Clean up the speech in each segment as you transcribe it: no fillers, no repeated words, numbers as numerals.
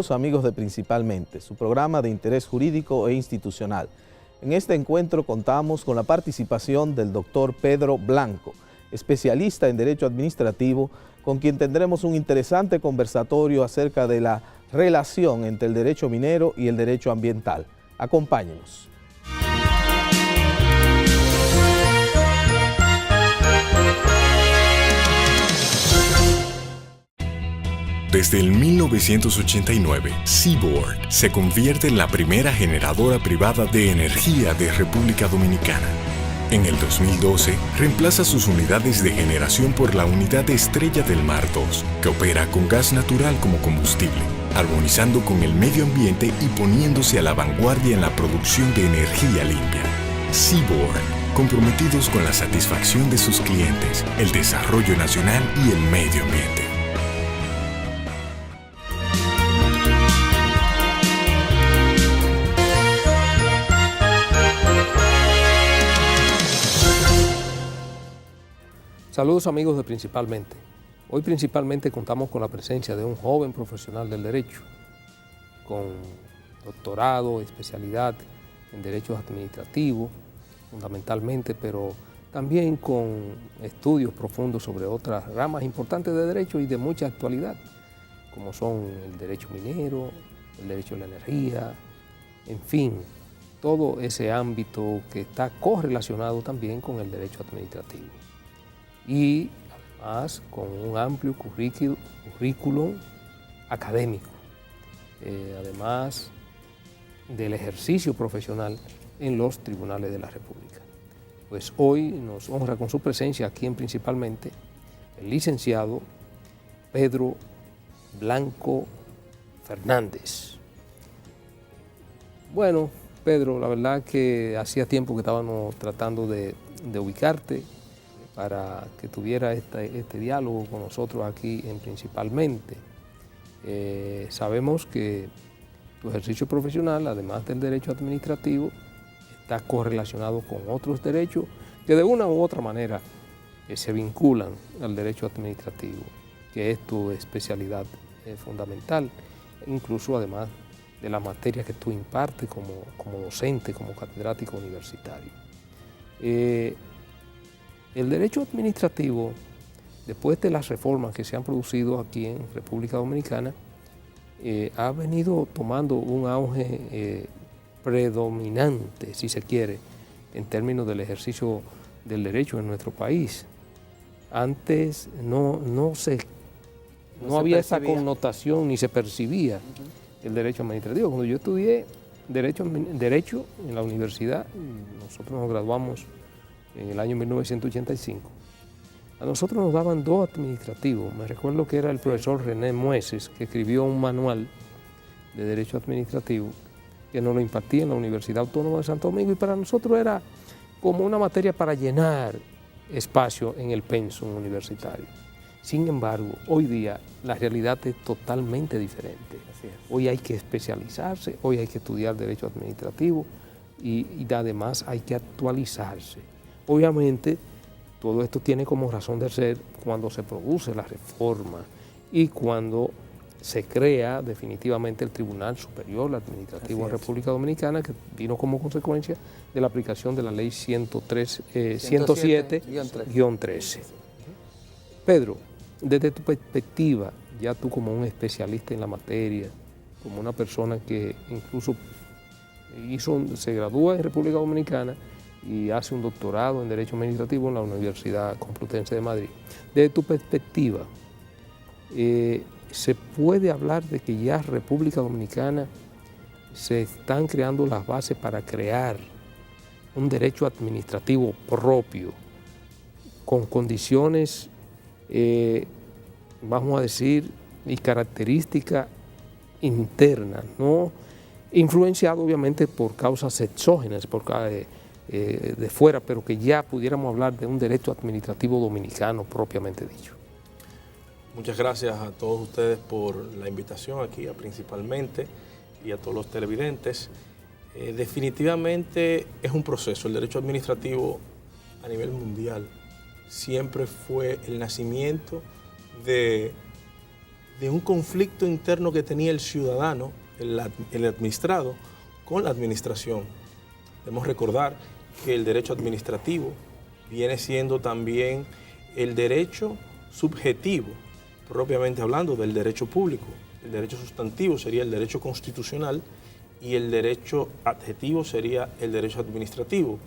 Saludos amigos de Principalmente, su programa de interés jurídico e institucional. En este encuentro contamos con la participación del doctor Pedro Blanco, especialista en Derecho Administrativo, con quien tendremos un interesante conversatorio acerca de la relación entre el derecho minero y el derecho ambiental. Acompáñenos. Desde el 1989, Seaboard se convierte en la primera generadora privada de energía de República Dominicana. En el 2012, reemplaza sus unidades de generación por la unidad Estrella del Mar 2, que opera con gas natural como combustible, armonizando con el medio ambiente y poniéndose a la vanguardia en la producción de energía limpia. Seaboard, comprometidos con la satisfacción de sus clientes, el desarrollo nacional y el medio ambiente. Saludos amigos de Principalmente. Hoy principalmente contamos con la presencia de un joven profesional del derecho, con doctorado, especialidad en derechos administrativos, fundamentalmente, pero también con estudios profundos sobre otras ramas importantes de derecho y de mucha actualidad, como son el derecho minero, el derecho a la energía, en fin, todo ese ámbito que está correlacionado también con el derecho administrativo. Y además con un amplio currículum académico, además del ejercicio profesional en los tribunales de la República. Pues hoy nos honra con su presencia aquí en Principalmente el licenciado Pedro Blanco Fernández. Bueno, Pedro, la verdad que hacía tiempo que estábamos tratando de ubicarte para que tuviera este diálogo con nosotros aquí en Principalmente. Sabemos que tu ejercicio profesional, además del derecho administrativo, está correlacionado con otros derechos que de una u otra manera se vinculan al derecho administrativo, que es tu especialidad fundamental, incluso además de la materia que tú impartes como docente, como catedrático universitario. El derecho administrativo, después de las reformas que se han producido aquí en República Dominicana, ha venido tomando un auge predominante, si se quiere, en términos del ejercicio del derecho en nuestro país. Antes no había esa connotación ni se percibía el derecho administrativo. Cuando yo estudié derecho en la universidad, nosotros nos graduamos en el año 1985, a nosotros nos daban dos administrativos. Me recuerdo que era el profesor René Mueces, que escribió un manual de Derecho Administrativo, que nos lo impartía en la Universidad Autónoma de Santo Domingo, y para nosotros era como una materia para llenar espacio en el pensum universitario. Sin embargo, hoy día la realidad es totalmente diferente. Hoy hay que especializarse, hoy hay que estudiar Derecho Administrativo y además hay que actualizarse. Obviamente, todo esto tiene como razón de ser cuando se produce la reforma y cuando se crea definitivamente el Tribunal Superior Administrativo de la República Dominicana, que vino como consecuencia de la aplicación de la Ley 107-13. Pedro, desde tu perspectiva, ya tú como un especialista en la materia, como una persona que incluso se gradúa en República Dominicana y hace un doctorado en Derecho Administrativo en la Universidad Complutense de Madrid. Desde tu perspectiva, ¿se puede hablar de que ya en República Dominicana se están creando las bases para crear un derecho administrativo propio, con condiciones, vamos a decir, y características internas, no influenciado obviamente por causas exógenas, de fuera, pero que ya pudiéramos hablar de un derecho administrativo dominicano propiamente dicho? Muchas gracias a todos ustedes por la invitación aquí, Principalmente, y a todos los televidentes. Definitivamente es un proceso. El derecho administrativo a nivel mundial siempre fue el nacimiento de de un conflicto interno que tenía el ciudadano, el administrado, con la administración. Debemos recordar que el derecho administrativo viene siendo también el derecho subjetivo, propiamente hablando del derecho público. El derecho sustantivo sería el derecho constitucional y el derecho adjetivo sería el derecho administrativo.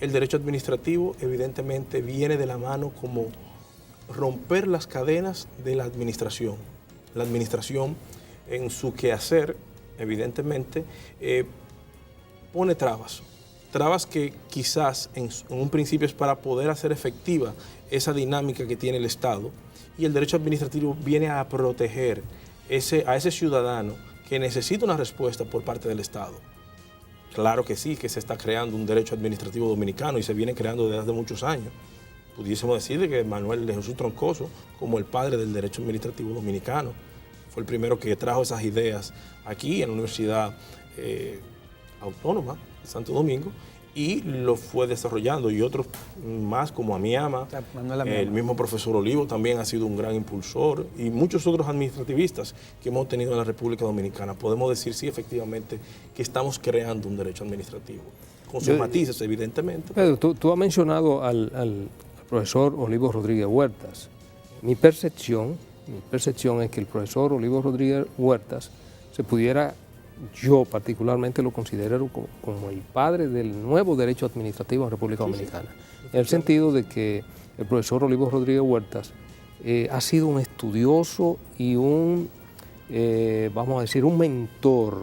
El derecho administrativo evidentemente viene de la mano como romper las cadenas de la administración. La administración en su quehacer evidentemente pone trabas que quizás en un principio es para poder hacer efectiva esa dinámica que tiene el Estado, y el derecho administrativo viene a proteger a ese ciudadano que necesita una respuesta por parte del Estado. Claro que sí, que se está creando un derecho administrativo dominicano y se viene creando desde hace muchos años. Pudiésemos decir de que Manuel de Jesús Troncoso, como el padre del derecho administrativo dominicano, fue el primero que trajo esas ideas aquí en la Universidad Autónoma de Santo Domingo y lo fue desarrollando, y otros más como Amiama, el mismo profesor Olivo también ha sido un gran impulsor, y muchos otros administrativistas que hemos tenido en la República Dominicana. Podemos decir sí, efectivamente, que estamos creando un derecho administrativo, con sus matices evidentemente. Pedro, tú has mencionado al profesor Olivo Rodríguez Huertas. Mi percepción es que el profesor Olivo Rodríguez Huertas se pudiera, yo particularmente lo considero como el padre del nuevo derecho administrativo en República Dominicana, en el sentido de que el profesor Olivo Rodríguez Huertas ha sido un estudioso y vamos a decir, un mentor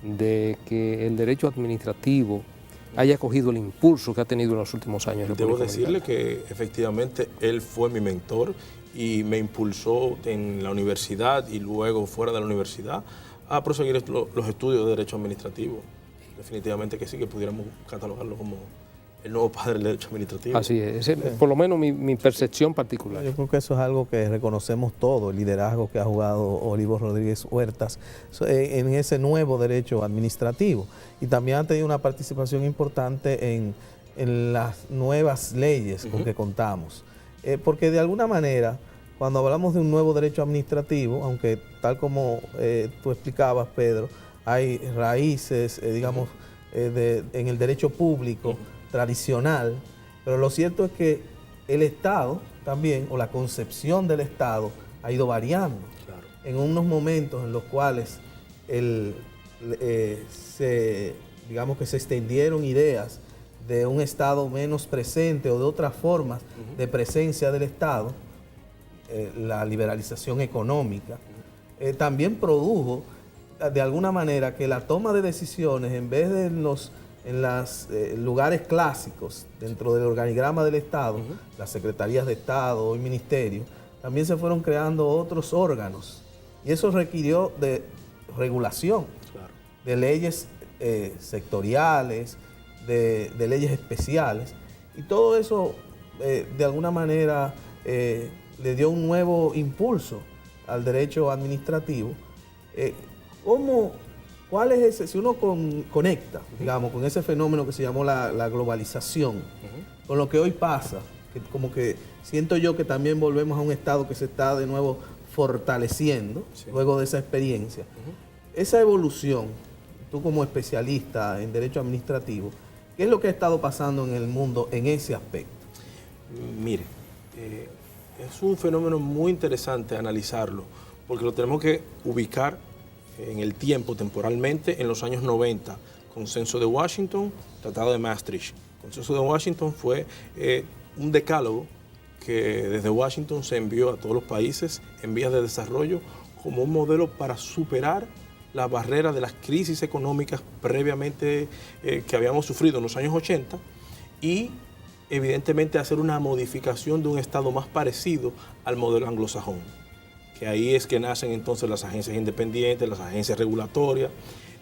de que el derecho administrativo haya cogido el impulso que ha tenido en los últimos años. Debo decirle que efectivamente él fue mi mentor y me impulsó en la universidad y luego fuera de la universidad a proseguir los estudios de derecho administrativo. Definitivamente que sí, que pudiéramos catalogarlo como el nuevo padre del derecho administrativo. Así es, por lo menos mi percepción particular. Yo creo que eso es algo que reconocemos todo, el liderazgo que ha jugado Olivo Rodríguez Huertas en ese nuevo derecho administrativo. Y también ha tenido una participación importante en las nuevas leyes con que contamos. Porque de alguna manera, cuando hablamos de un nuevo derecho administrativo, aunque tal como tú explicabas, Pedro, hay raíces, digamos, en el derecho público tradicional, pero lo cierto es que el Estado también, o la concepción del Estado, ha ido variando. Claro. En unos momentos en los cuales digamos que se extendieron ideas de un Estado menos presente o de otras formas de presencia del Estado, la liberalización económica, también produjo de alguna manera que la toma de decisiones, en vez de en los lugares clásicos dentro del organigrama del Estado, las secretarías de Estado y ministerios, también se fueron creando otros órganos, y eso requirió de regulación, claro, de leyes sectoriales, de leyes especiales, y todo eso de alguna manera le dio un nuevo impulso al derecho administrativo. ¿Cuál es ese? Si uno conecta, digamos, con ese fenómeno que se llamó la globalización, con lo que hoy pasa, que como que siento yo que también volvemos a un Estado que se está de nuevo fortaleciendo, luego de esa experiencia. Esa evolución, tú como especialista en derecho administrativo, ¿qué es lo que ha estado pasando en el mundo en ese aspecto? Mire, es un fenómeno muy interesante analizarlo, porque lo tenemos que ubicar en el tiempo, temporalmente, en los años 90, Consenso de Washington, Tratado de Maastricht. Consenso de Washington fue un decálogo que desde Washington se envió a todos los países en vías de desarrollo como un modelo para superar las barreras de las crisis económicas previamente que habíamos sufrido en los años 80 y evidentemente hacer una modificación de un Estado más parecido al modelo anglosajón. Que ahí es que nacen entonces las agencias independientes, las agencias regulatorias.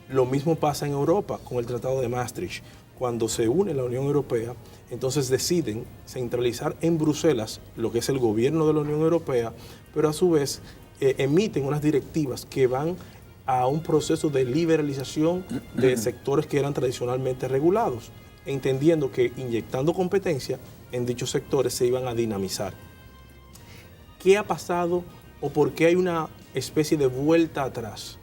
Lo mismo pasa en Europa con el Tratado de Maastricht. Cuando se une la Unión Europea, entonces deciden centralizar en Bruselas lo que es el gobierno de la Unión Europea, pero a su vez emiten unas directivas que van a un proceso de liberalización de sectores que eran tradicionalmente regulados, entendiendo que inyectando competencia en dichos sectores se iban a dinamizar. ¿Qué ha pasado o por qué hay una especie de vuelta atrás.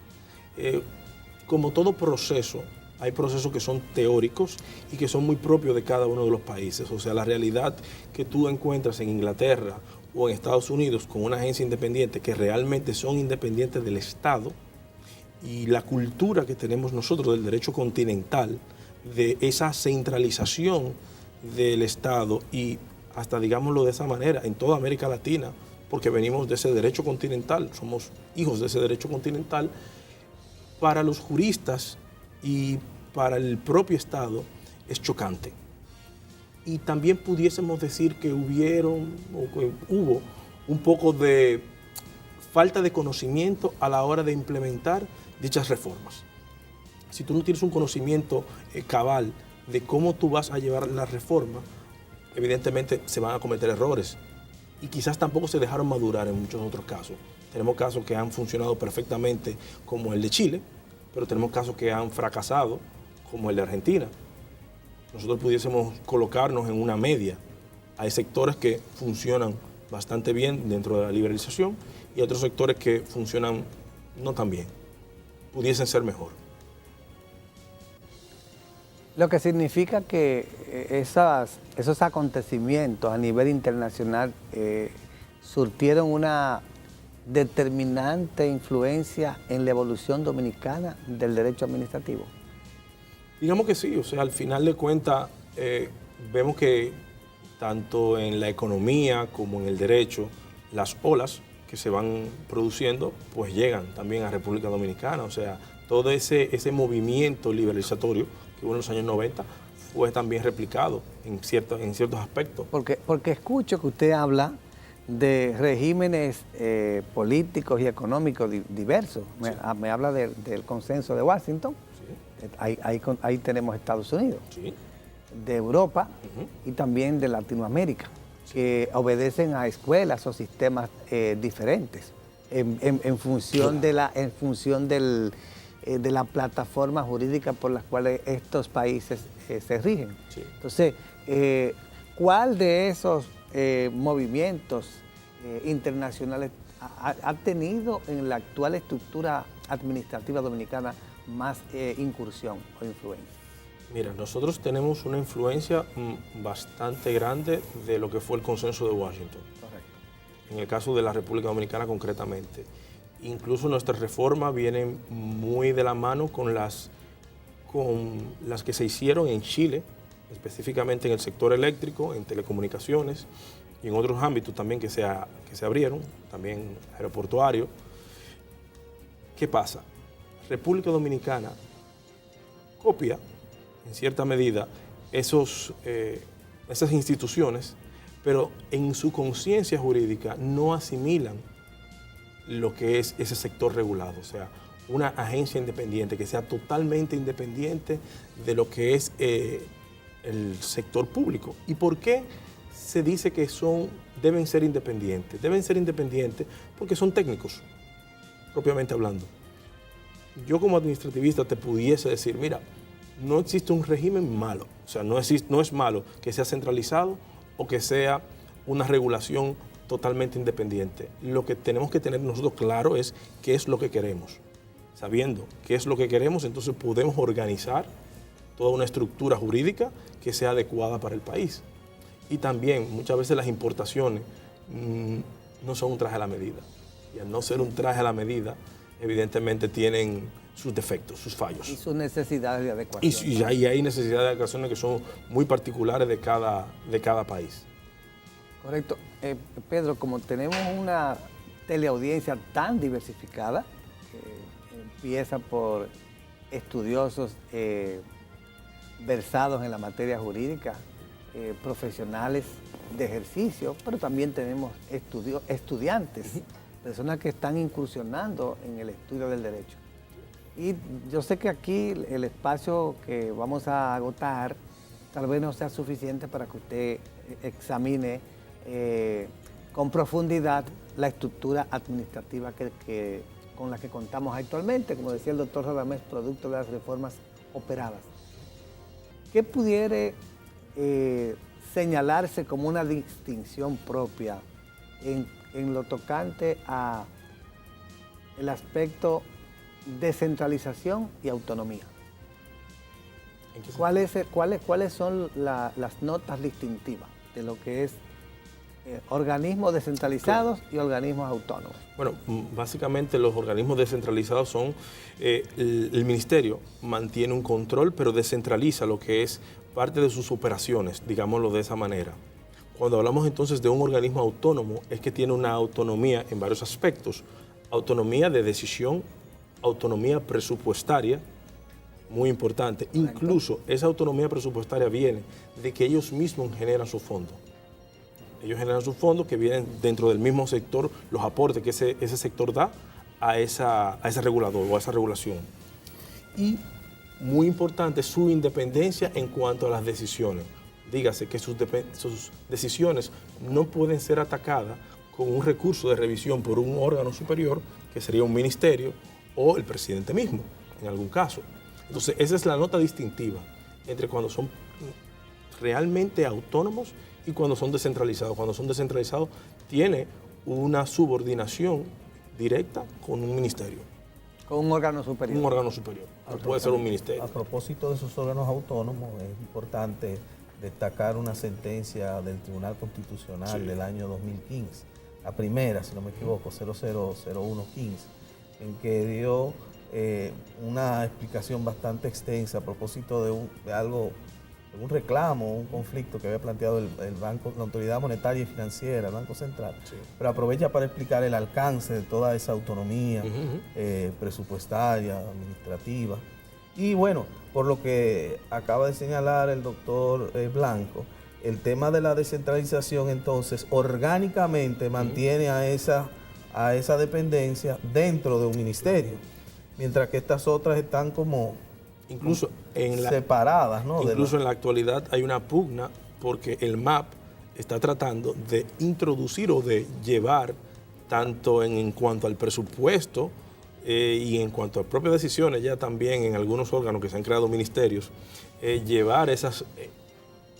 Como todo proceso, hay procesos que son teóricos y que son muy propios de cada uno de los países. O sea, la realidad que tú encuentras en Inglaterra o en Estados Unidos con una agencia independiente que realmente son independientes del Estado, y la cultura que tenemos nosotros del derecho continental, de esa centralización del Estado y hasta digámoslo de esa manera, en toda América Latina, porque venimos de ese derecho continental, somos hijos de ese derecho continental, para los juristas y para el propio Estado es chocante. Y también pudiésemos decir que hubo un poco de falta de conocimiento a la hora de implementar dichas reformas. Si tú no tienes un conocimiento cabal de cómo tú vas a llevar la reforma, evidentemente se van a cometer errores y quizás tampoco se dejaron madurar en muchos otros casos. Tenemos casos que han funcionado perfectamente como el de Chile, pero tenemos casos que han fracasado como el de Argentina. Nosotros pudiésemos colocarnos en una media. Hay sectores que funcionan bastante bien dentro de la liberalización y otros sectores que funcionan no tan bien. Pudiesen ser mejor. Lo que significa que esos acontecimientos a nivel internacional surtieron una determinante influencia en la evolución dominicana del derecho administrativo. Digamos que sí, o sea, al final de cuentas vemos que tanto en la economía como en el derecho, las olas que se van produciendo, pues llegan también a República Dominicana. O sea, todo ese movimiento liberalizatorio que hubo en los años 90 fue también replicado en ciertos aspectos. Porque escucho que usted habla de regímenes políticos y económicos diversos. Sí. Me habla del consenso de Washington. Sí. Ahí tenemos Estados Unidos. Sí. De Europa y también de Latinoamérica, que obedecen a escuelas o sistemas diferentes en función de la plataforma jurídica por las cuales estos países se rigen. Sí. Entonces, ¿cuál de esos movimientos internacionales ha tenido en la actual estructura administrativa dominicana más incursión o influencia? Mira, nosotros tenemos una influencia bastante grande de lo que fue el consenso de Washington. Correcto. En el caso de la República Dominicana concretamente. Incluso nuestras reformas vienen muy de la mano con las que se hicieron en Chile, específicamente en el sector eléctrico, en telecomunicaciones y en otros ámbitos también que se abrieron, también aeroportuario. ¿Qué pasa? República Dominicana copia en cierta medida esas instituciones, pero en su conciencia jurídica no asimilan lo que es ese sector regulado, o sea, una agencia independiente que sea totalmente independiente de lo que es el sector público. ¿Y por qué se dice que deben ser independientes? Deben ser independientes porque son técnicos, propiamente hablando. Yo como administrativista te pudiese decir, mira, no existe un régimen malo, o sea, no es malo que sea centralizado o que sea una regulación totalmente independiente. Lo que tenemos que tener nosotros claro es qué es lo que queremos. Sabiendo qué es lo que queremos, entonces podemos organizar toda una estructura jurídica que sea adecuada para el país. Y también muchas veces las importaciones no son un traje a la medida. Y al no ser un traje a la medida, evidentemente tienen sus defectos, sus fallos. Y sus necesidades de adecuación. Y hay necesidades de adecuación que son muy particulares de cada país. Correcto. Pedro, como tenemos una teleaudiencia tan diversificada, que empieza por estudiosos versados en la materia jurídica, profesionales de ejercicio, pero también tenemos estudiantes, personas que están incursionando en el estudio del derecho. Y yo sé que aquí el espacio que vamos a agotar tal vez no sea suficiente para que usted examine con profundidad la estructura administrativa con la que contamos actualmente, como decía el doctor Radamés, producto de las reformas operadas. ¿Qué pudiera señalarse como una distinción propia en lo tocante a el aspecto descentralización y autonomía. ¿Cuáles son las notas distintivas de lo que es organismos descentralizados y organismos autónomos? Bueno, básicamente los organismos descentralizados son, el ministerio mantiene un control, pero descentraliza lo que es parte de sus operaciones, digámoslo de esa manera. Cuando hablamos entonces de un organismo autónomo, es que tiene una autonomía en varios aspectos. Autonomía de decisión, autonomía presupuestaria, muy importante. Incluso esa autonomía presupuestaria viene de que ellos mismos generan su fondo. Ellos generan sus fondos que vienen dentro del mismo sector, los aportes que ese sector da a ese regulador o a esa regulación. Y muy importante su independencia en cuanto a las decisiones. Dígase que sus decisiones no pueden ser atacadas con un recurso de revisión por un órgano superior, que sería un ministerio o el presidente mismo, en algún caso. Entonces, esa es la nota distintiva entre cuando son realmente autónomos y cuando son descentralizados. Cuando son descentralizados, tiene una subordinación directa con un ministerio. Con un órgano superior. Un órgano superior, puede ser un ministerio. A propósito de esos órganos autónomos, es importante destacar una sentencia del Tribunal Constitucional del año 2015, la primera, si no me equivoco, 000115, en que dio una explicación bastante extensa a propósito de un reclamo, un conflicto que había planteado el banco, la Autoridad Monetaria y Financiera, el Banco Central, pero aprovecha para explicar el alcance de toda esa autonomía presupuestaria, administrativa. Y bueno, por lo que acaba de señalar el doctor Blanco, el tema de la descentralización entonces orgánicamente mantiene a esa dependencia dentro de un ministerio, mientras que estas otras están como incluso separadas, ¿no? Incluso en la actualidad hay una pugna porque el MAP está tratando de introducir o de llevar, tanto en cuanto al presupuesto y en cuanto a propias decisiones, ya también en algunos órganos que se han creado ministerios, llevar esas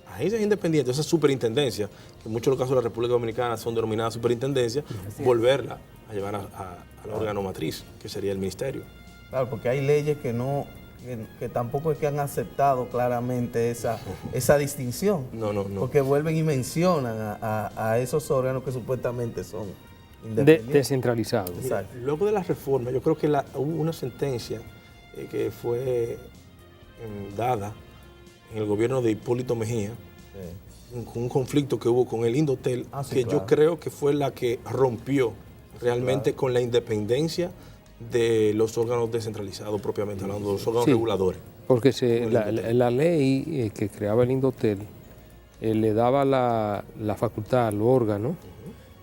agencias independientes, esas superintendencias, que en muchos de los casos de la República Dominicana son denominadas superintendencias, volverla a llevar al órgano matriz, que sería el ministerio. Claro, porque hay leyes que tampoco es que han aceptado claramente esa distinción. No. Porque vuelven y mencionan a esos órganos que supuestamente son independientes. Descentralizados. Exacto. Luego de la reforma, yo creo que hubo una sentencia que fue dada en el gobierno de Hipólito Mejía, un conflicto que hubo con el Indotel, yo creo que fue la que rompió realmente con la independencia de los órganos descentralizados, propiamente hablando, de los órganos reguladores. Porque la ley que creaba el Indotel le daba la facultad al órgano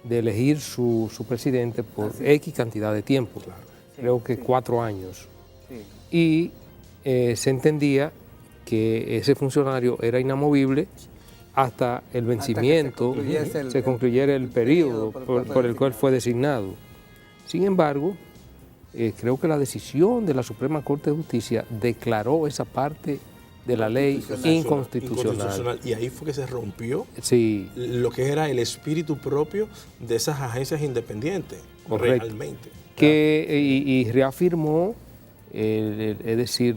de elegir su presidente por X cantidad de tiempo, creo que 4 años. Y se entendía que ese funcionario era inamovible hasta el vencimiento, se concluyera el periodo por el cual fue designado. Sin embargo, creo que la decisión de la Suprema Corte de Justicia declaró esa parte de la ley inconstitucional. Y ahí fue que se rompió sí, lo que era el espíritu propio de esas agencias independientes, realmente. Y reafirmó, es decir,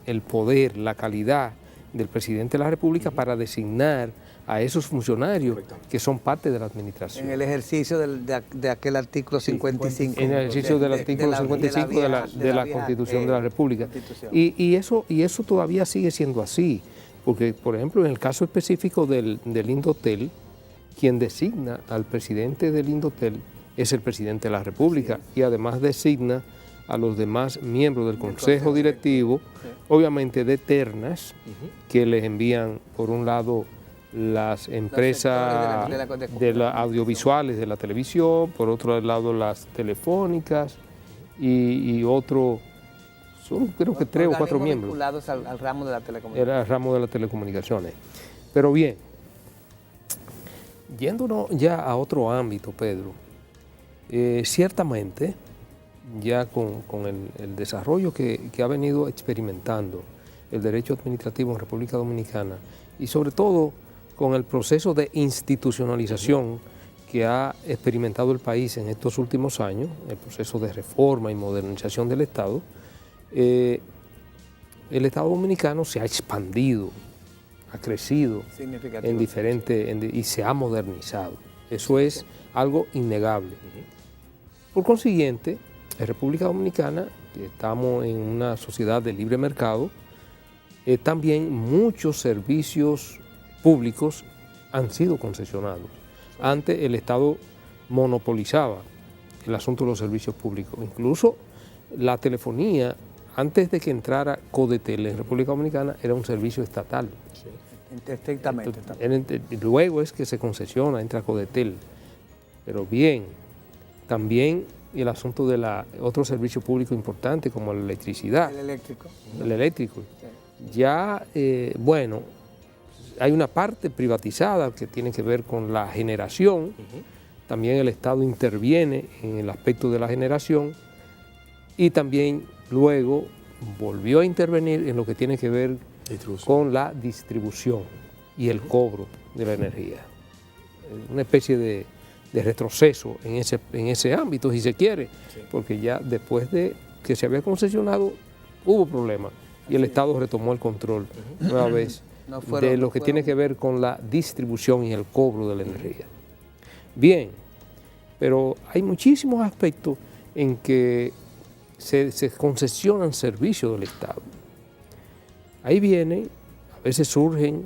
el poder, la calidad del presidente de la República para designar a esos funcionarios que son parte de la administración. En el ejercicio de aquel artículo 55. En el ejercicio del artículo 55 de la Constitución de la República. Y eso todavía sigue siendo así, porque, por ejemplo, en el caso específico del Indotel, quien designa al presidente del Indotel es el presidente de la República y además designa a los demás miembros del Consejo Directivo, obviamente de ternas, que les envían, por un lado, las empresas de las audiovisuales de la televisión, por otro lado las telefónicas y otro, son creo que 3 o 4 miembros. Vinculados al ramo de la telecomunicación. Era el ramo de las telecomunicaciones. Pero bien, yéndonos ya a otro ámbito, Pedro, ciertamente ya con el desarrollo que ha venido experimentando el derecho administrativo en República Dominicana y sobre todo con el proceso de institucionalización que ha experimentado el país en estos últimos años, el proceso de reforma y modernización del Estado, el Estado dominicano se ha expandido, ha crecido en y se ha modernizado. Eso es algo innegable. Por consiguiente, en República Dominicana, que estamos en una sociedad de libre mercado, también muchos servicios públicos han sido concesionados. Antes el Estado monopolizaba el asunto de los servicios públicos. Incluso la telefonía, antes de que entrara Codetel en República Dominicana, era un servicio estatal. Sí. Estrictamente. Luego es que se concesiona, entra Codetel. Pero bien, también el asunto de otro servicio público importante como la electricidad. El eléctrico. El eléctrico. Sí. Ya, bueno, hay una parte privatizada que tiene que ver con la generación. También el Estado interviene en el aspecto de la generación y también luego volvió a intervenir en lo que tiene que ver con la distribución y el cobro de la energía. Una especie de retroceso en ese ámbito, si se quiere, porque ya después de que se había concesionado hubo problemas y el Estado retomó el control nueva vez de lo que tiene que ver con la distribución y el cobro de la energía. Bien, pero hay muchísimos aspectos en que se concesionan servicios del Estado. Ahí viene, a veces surgen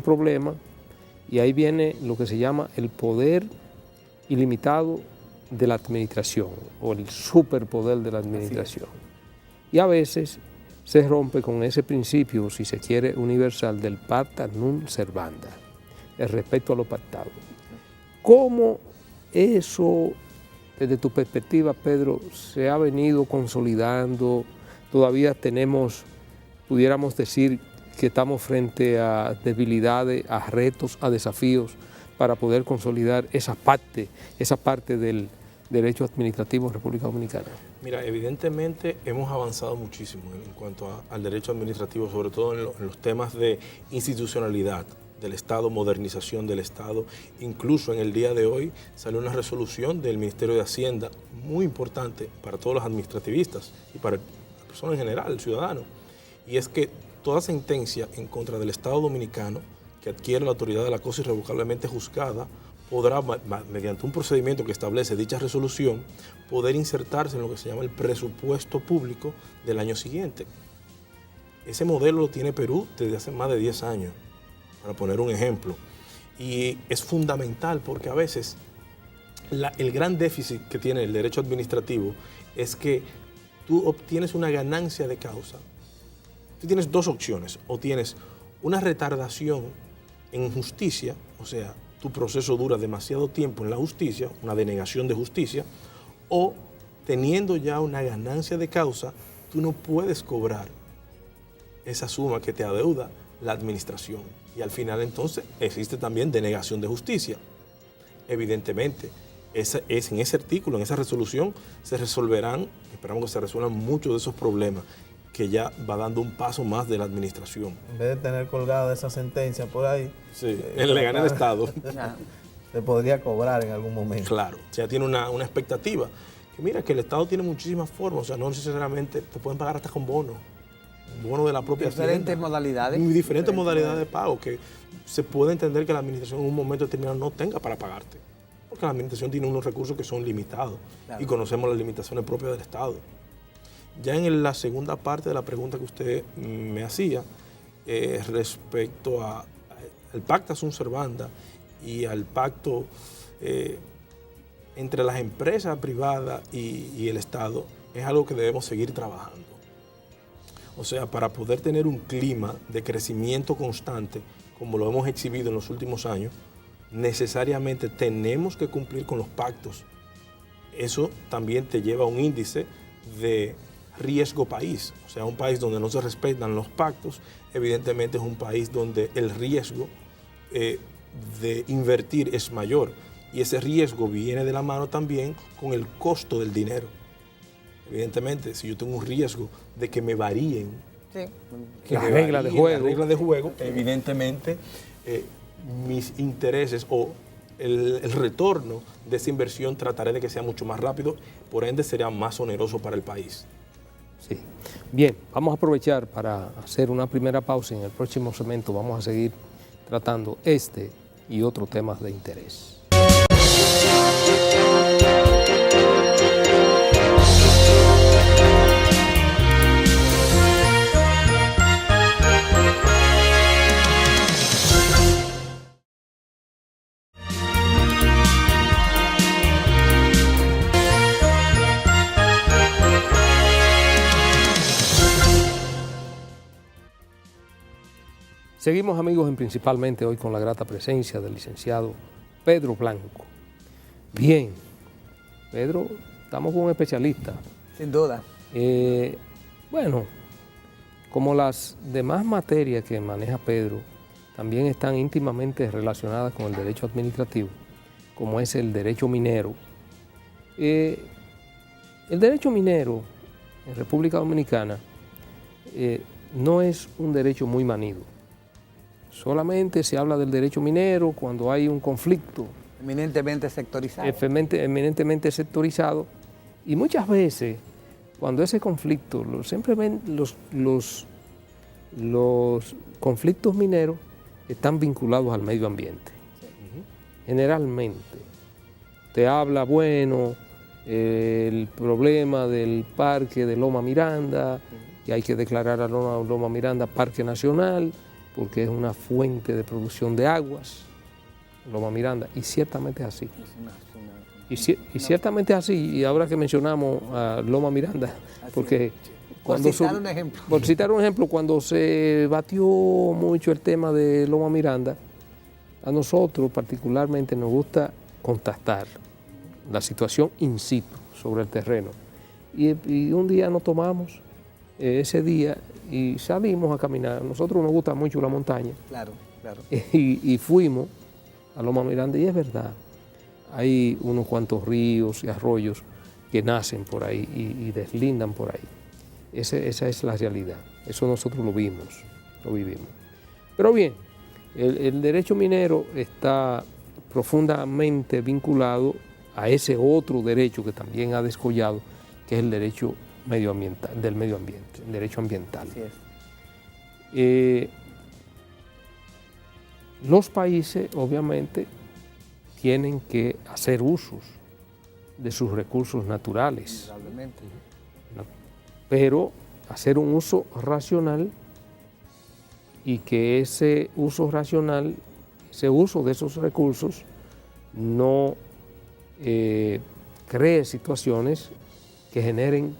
problemas, y ahí viene lo que se llama el poder ilimitado de la administración o el superpoder de la administración. Y a veces se rompe con ese principio, si se quiere, universal del pacta non servanda, el respeto a lo pactado. ¿Cómo eso, desde tu perspectiva, Pedro, se ha venido consolidando? Todavía pudiéramos decir que estamos frente a debilidades, a retos, a desafíos para poder consolidar esa parte del derecho administrativo en República Dominicana. Mira, evidentemente hemos avanzado muchísimo en cuanto al derecho administrativo, sobre todo en los temas de institucionalidad del Estado, modernización del Estado. Incluso en el día de hoy salió una resolución del Ministerio de Hacienda muy importante para todos los administrativistas y para la persona en general, el ciudadano. Y es que toda sentencia en contra del Estado dominicano que adquiere la autoridad de la cosa irrevocablemente juzgada podrá, mediante un procedimiento que establece dicha resolución, poder insertarse en lo que se llama el presupuesto público del año siguiente. Ese modelo lo tiene Perú desde hace más de 10 años, para poner un ejemplo. Y es fundamental porque a veces el gran déficit que tiene el derecho administrativo es que tú obtienes una ganancia de causa. Tú tienes dos opciones: o tienes una retardación en justicia, o sea, tu proceso dura demasiado tiempo en la justicia, una denegación de justicia, o teniendo ya una ganancia de causa, tú no puedes cobrar esa suma que te adeuda la administración. Y al final entonces existe también denegación de justicia. Evidentemente, en ese artículo, en esa resolución, se resolverán, esperamos que se resuelvan muchos de esos problemas, que ya va dando un paso más de la administración. En vez de tener colgada esa sentencia por ahí, le gana el Estado. Se podría cobrar en algún momento. Claro, ya tiene una expectativa. Que mira, que el Estado tiene muchísimas formas, o sea, no necesariamente te pueden pagar hasta con bono de la propia diferentes hacienda. Modalidades. Diferentes modalidades de pago, que se puede entender que la administración en un momento determinado no tenga para pagarte, porque la administración tiene unos recursos que son limitados, claro, y conocemos las limitaciones propias del Estado. Ya en la segunda parte de la pregunta que usted me hacía, respecto al pacta sunt servanda y al pacto entre las empresas privadas y el Estado, es algo que debemos seguir trabajando. O sea, para poder tener un clima de crecimiento constante, como lo hemos exhibido en los últimos años, necesariamente tenemos que cumplir con los pactos. Eso también te lleva a un índice de riesgo país. O sea, un país donde no se respetan los pactos, evidentemente es un país donde el riesgo de invertir es mayor. Y ese riesgo viene de la mano también con el costo del dinero. Evidentemente, si yo tengo un riesgo de que me varíen las reglas de juego, evidentemente mis intereses o el retorno de esa inversión trataré de que sea mucho más rápido, por ende será más oneroso para el país. Sí. Bien, vamos a aprovechar para hacer una primera pausa y en el próximo segmento vamos a seguir tratando este y otros temas de interés. Seguimos, amigos, principalmente hoy con la grata presencia del licenciado Pedro Blanco. Bien, Pedro, estamos con un especialista. Sin duda. Bueno, como las demás materias que maneja Pedro, también están íntimamente relacionadas con el derecho administrativo, como es el derecho minero. El derecho minero en República Dominicana no es un derecho muy manido. Solamente se habla del derecho minero cuando hay un conflicto. Eminentemente sectorizado. Eminentemente sectorizado. Y muchas veces, cuando ese conflicto, los conflictos mineros están vinculados al medio ambiente. Generalmente. Te habla, bueno, el problema del parque de Loma Miranda, que hay que declarar a Loma Miranda parque nacional, porque es una fuente de producción de aguas, Loma Miranda, y ciertamente es así. Y ciertamente es así, y ahora que mencionamos a Loma Miranda, porque por citar un ejemplo. Por citar un ejemplo, cuando se batió mucho el tema de Loma Miranda, a nosotros particularmente nos gusta contactar la situación in situ sobre el terreno. Y un día nos tomamos ese día y salimos a caminar. A nosotros nos gusta mucho la montaña. Claro, claro. Y fuimos a Loma Miranda, y es verdad, hay unos cuantos ríos y arroyos que nacen por ahí y deslindan por ahí. Esa es la realidad. Eso nosotros lo vivimos. Pero bien, el derecho minero está profundamente vinculado a ese otro derecho que también ha descollado, que es el derecho medioambiental, del medio ambiente, el derecho ambiental. Así es. Los países, obviamente, tienen que hacer usos de sus recursos naturales, pero hacer un uso racional, y que ese uso racional, ese uso de esos recursos, no cree situaciones que generen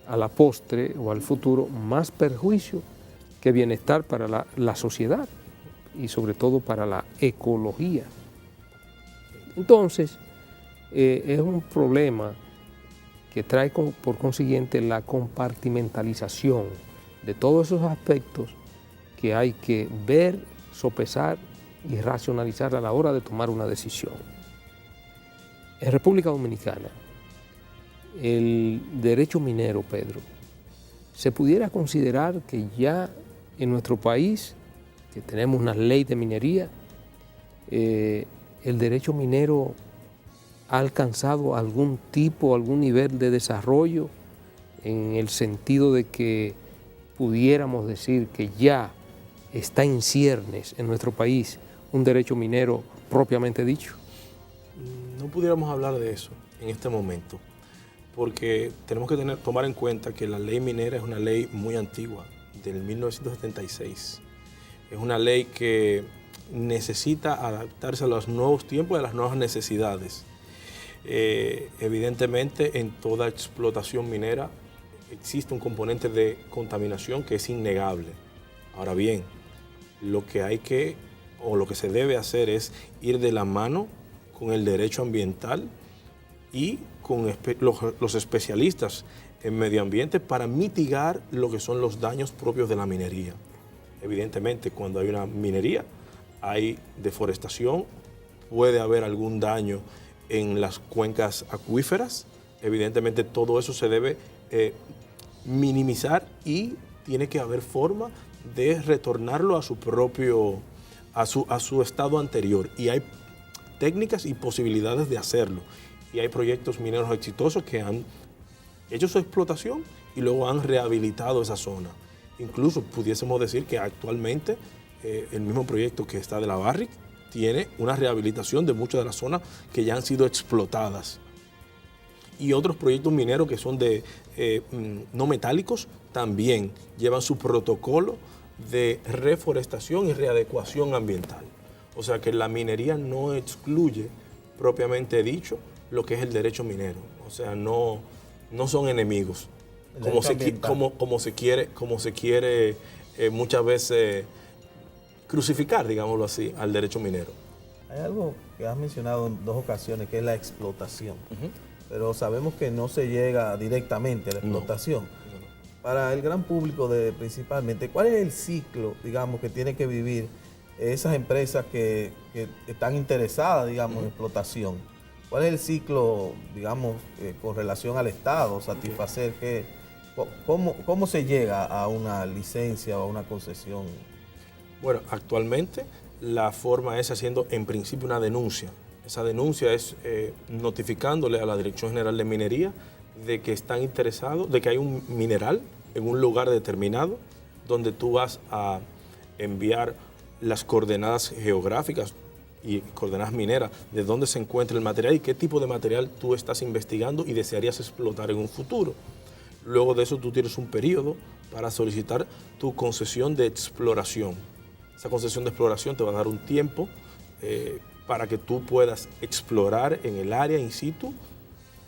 a la postre o al futuro más perjuicio que bienestar para la sociedad y sobre todo para la ecología. Entonces, es un problema que trae por consiguiente la compartimentalización de todos esos aspectos que hay que ver, sopesar y racionalizar a la hora de tomar una decisión. En República Dominicana, el derecho minero, Pedro, se pudiera considerar que ya en nuestro país, que tenemos una ley de minería, el derecho minero ha alcanzado algún nivel de desarrollo, en el sentido de que pudiéramos decir que ya está en ciernes en nuestro país un derecho minero propiamente dicho. No pudiéramos hablar de eso en este momento, porque tenemos que tomar en cuenta que la ley minera es una ley muy antigua, del 1976. Es una ley que necesita adaptarse a los nuevos tiempos y a las nuevas necesidades. Evidentemente, en toda explotación minera existe un componente de contaminación que es innegable. Ahora bien, lo que se debe hacer es ir de la mano con el derecho ambiental y con los especialistas en medio ambiente para mitigar lo que son los daños propios de la minería. Evidentemente, cuando hay una minería, hay deforestación, puede haber algún daño en las cuencas acuíferas. Evidentemente, todo eso se debe minimizar y tiene que haber forma de retornarlo a su estado anterior. Y hay técnicas y posibilidades de hacerlo. Y hay proyectos mineros exitosos que han hecho su explotación y luego han rehabilitado esa zona. Incluso pudiésemos decir que actualmente el mismo proyecto que está de la Barrick tiene una rehabilitación de muchas de las zonas que ya han sido explotadas. Y otros proyectos mineros que son de no metálicos también llevan su protocolo de reforestación y readecuación ambiental. O sea que la minería no excluye, propiamente dicho, lo que es el derecho minero. O sea, no son enemigos, como se quiere muchas veces crucificar, digámoslo así, al derecho minero. Hay algo que has mencionado en 2 ocasiones, que es la explotación. Pero sabemos que no se llega directamente a la explotación. No. Para el gran público principalmente, ¿cuál es el ciclo, digamos, que tiene que vivir esas empresas que están interesadas, digamos, en explotación? ¿Cuál es el ciclo, digamos, con relación al Estado, satisfacer cómo se llega a una licencia o a una concesión? Bueno, actualmente la forma es haciendo en principio una denuncia. Esa denuncia es notificándole a la Dirección General de Minería de que están interesados, de que hay un mineral en un lugar determinado donde tú vas a enviar las coordenadas geográficas y coordenadas mineras de dónde se encuentra el material y qué tipo de material tú estás investigando y desearías explotar en un futuro. Luego de eso tú tienes un periodo para solicitar tu concesión de exploración. Esa concesión de exploración te va a dar un tiempo para que tú puedas explorar en el área in situ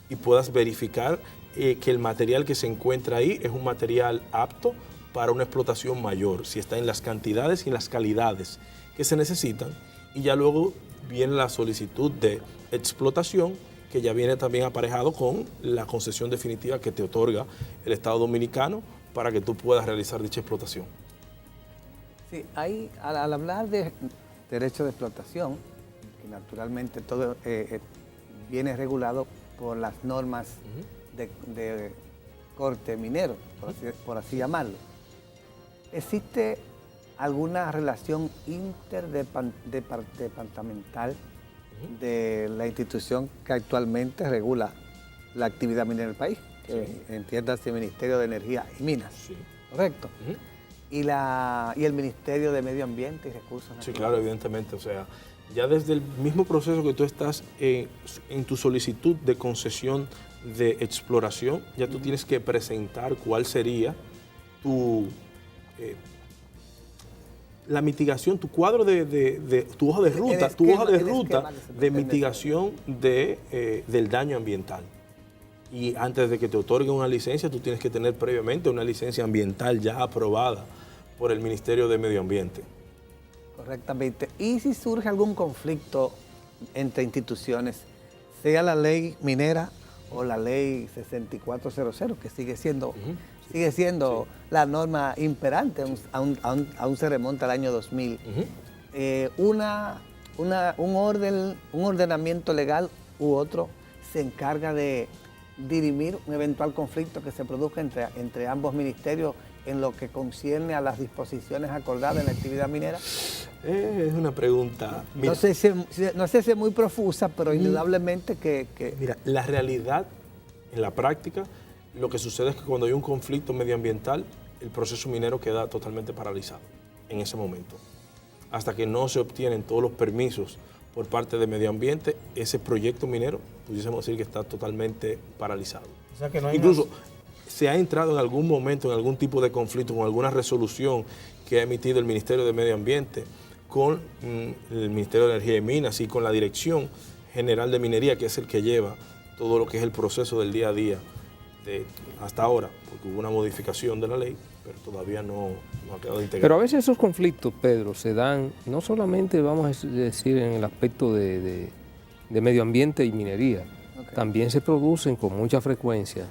y puedas verificar que el material que se encuentra ahí es un material apto para una explotación mayor, si está en las cantidades y en las calidades que se necesitan. Y ya luego viene la solicitud de explotación, que ya viene también aparejado con la concesión definitiva que te otorga el Estado Dominicano para que tú puedas realizar dicha explotación. Sí, ahí, al hablar de derecho de explotación, que naturalmente todo viene regulado por las normas de corte minero, por así llamarlo. ¿Existe alguna relación interdepartamental de la institución que actualmente regula la actividad minera del país? Que entiéndase el Ministerio de Energía y Minas, ¿correcto? Y el Ministerio de Medio Ambiente y Recursos Naturales. Sí, claro, evidentemente. O sea, ya desde el mismo proceso que tú estás en tu solicitud de concesión de exploración, ya tú tienes que presentar cuál sería la mitigación, tu cuadro tu hoja de ruta, de mitigación del daño ambiental. Y antes de que te otorguen una licencia, tú tienes que tener previamente una licencia ambiental ya aprobada por el Ministerio de Medio Ambiente. Correctamente. Y si surge algún conflicto entre instituciones, sea la ley minera o la ley 6400, que sigue siendo la norma imperante, aún se remonta al año 2000, un ordenamiento legal u otro se encarga de dirimir un eventual conflicto que se produzca entre ambos ministerios en lo que concierne a las disposiciones acordadas en la actividad minera? Es una pregunta. Mira, no sé si es muy profusa, pero indudablemente que... Mira, la realidad, en la práctica, lo que sucede es que cuando hay un conflicto medioambiental, el proceso minero queda totalmente paralizado en ese momento. Hasta que no se obtienen todos los permisos por parte de medio ambiente, ese proyecto minero, pudiésemos decir que está totalmente paralizado. O sea que no hay incluso se ha entrado en algún momento en algún tipo de conflicto con alguna resolución que ha emitido el Ministerio de Medio Ambiente con el Ministerio de Energía y Minas y con la Dirección General de Minería, que es el que lleva todo lo que es el proceso del día a día hasta ahora, porque hubo una modificación de la ley, pero todavía no ha quedado integrado. Pero a veces esos conflictos, Pedro, se dan no solamente, vamos a decir, en el aspecto de medio ambiente y minería, también se producen con mucha frecuencia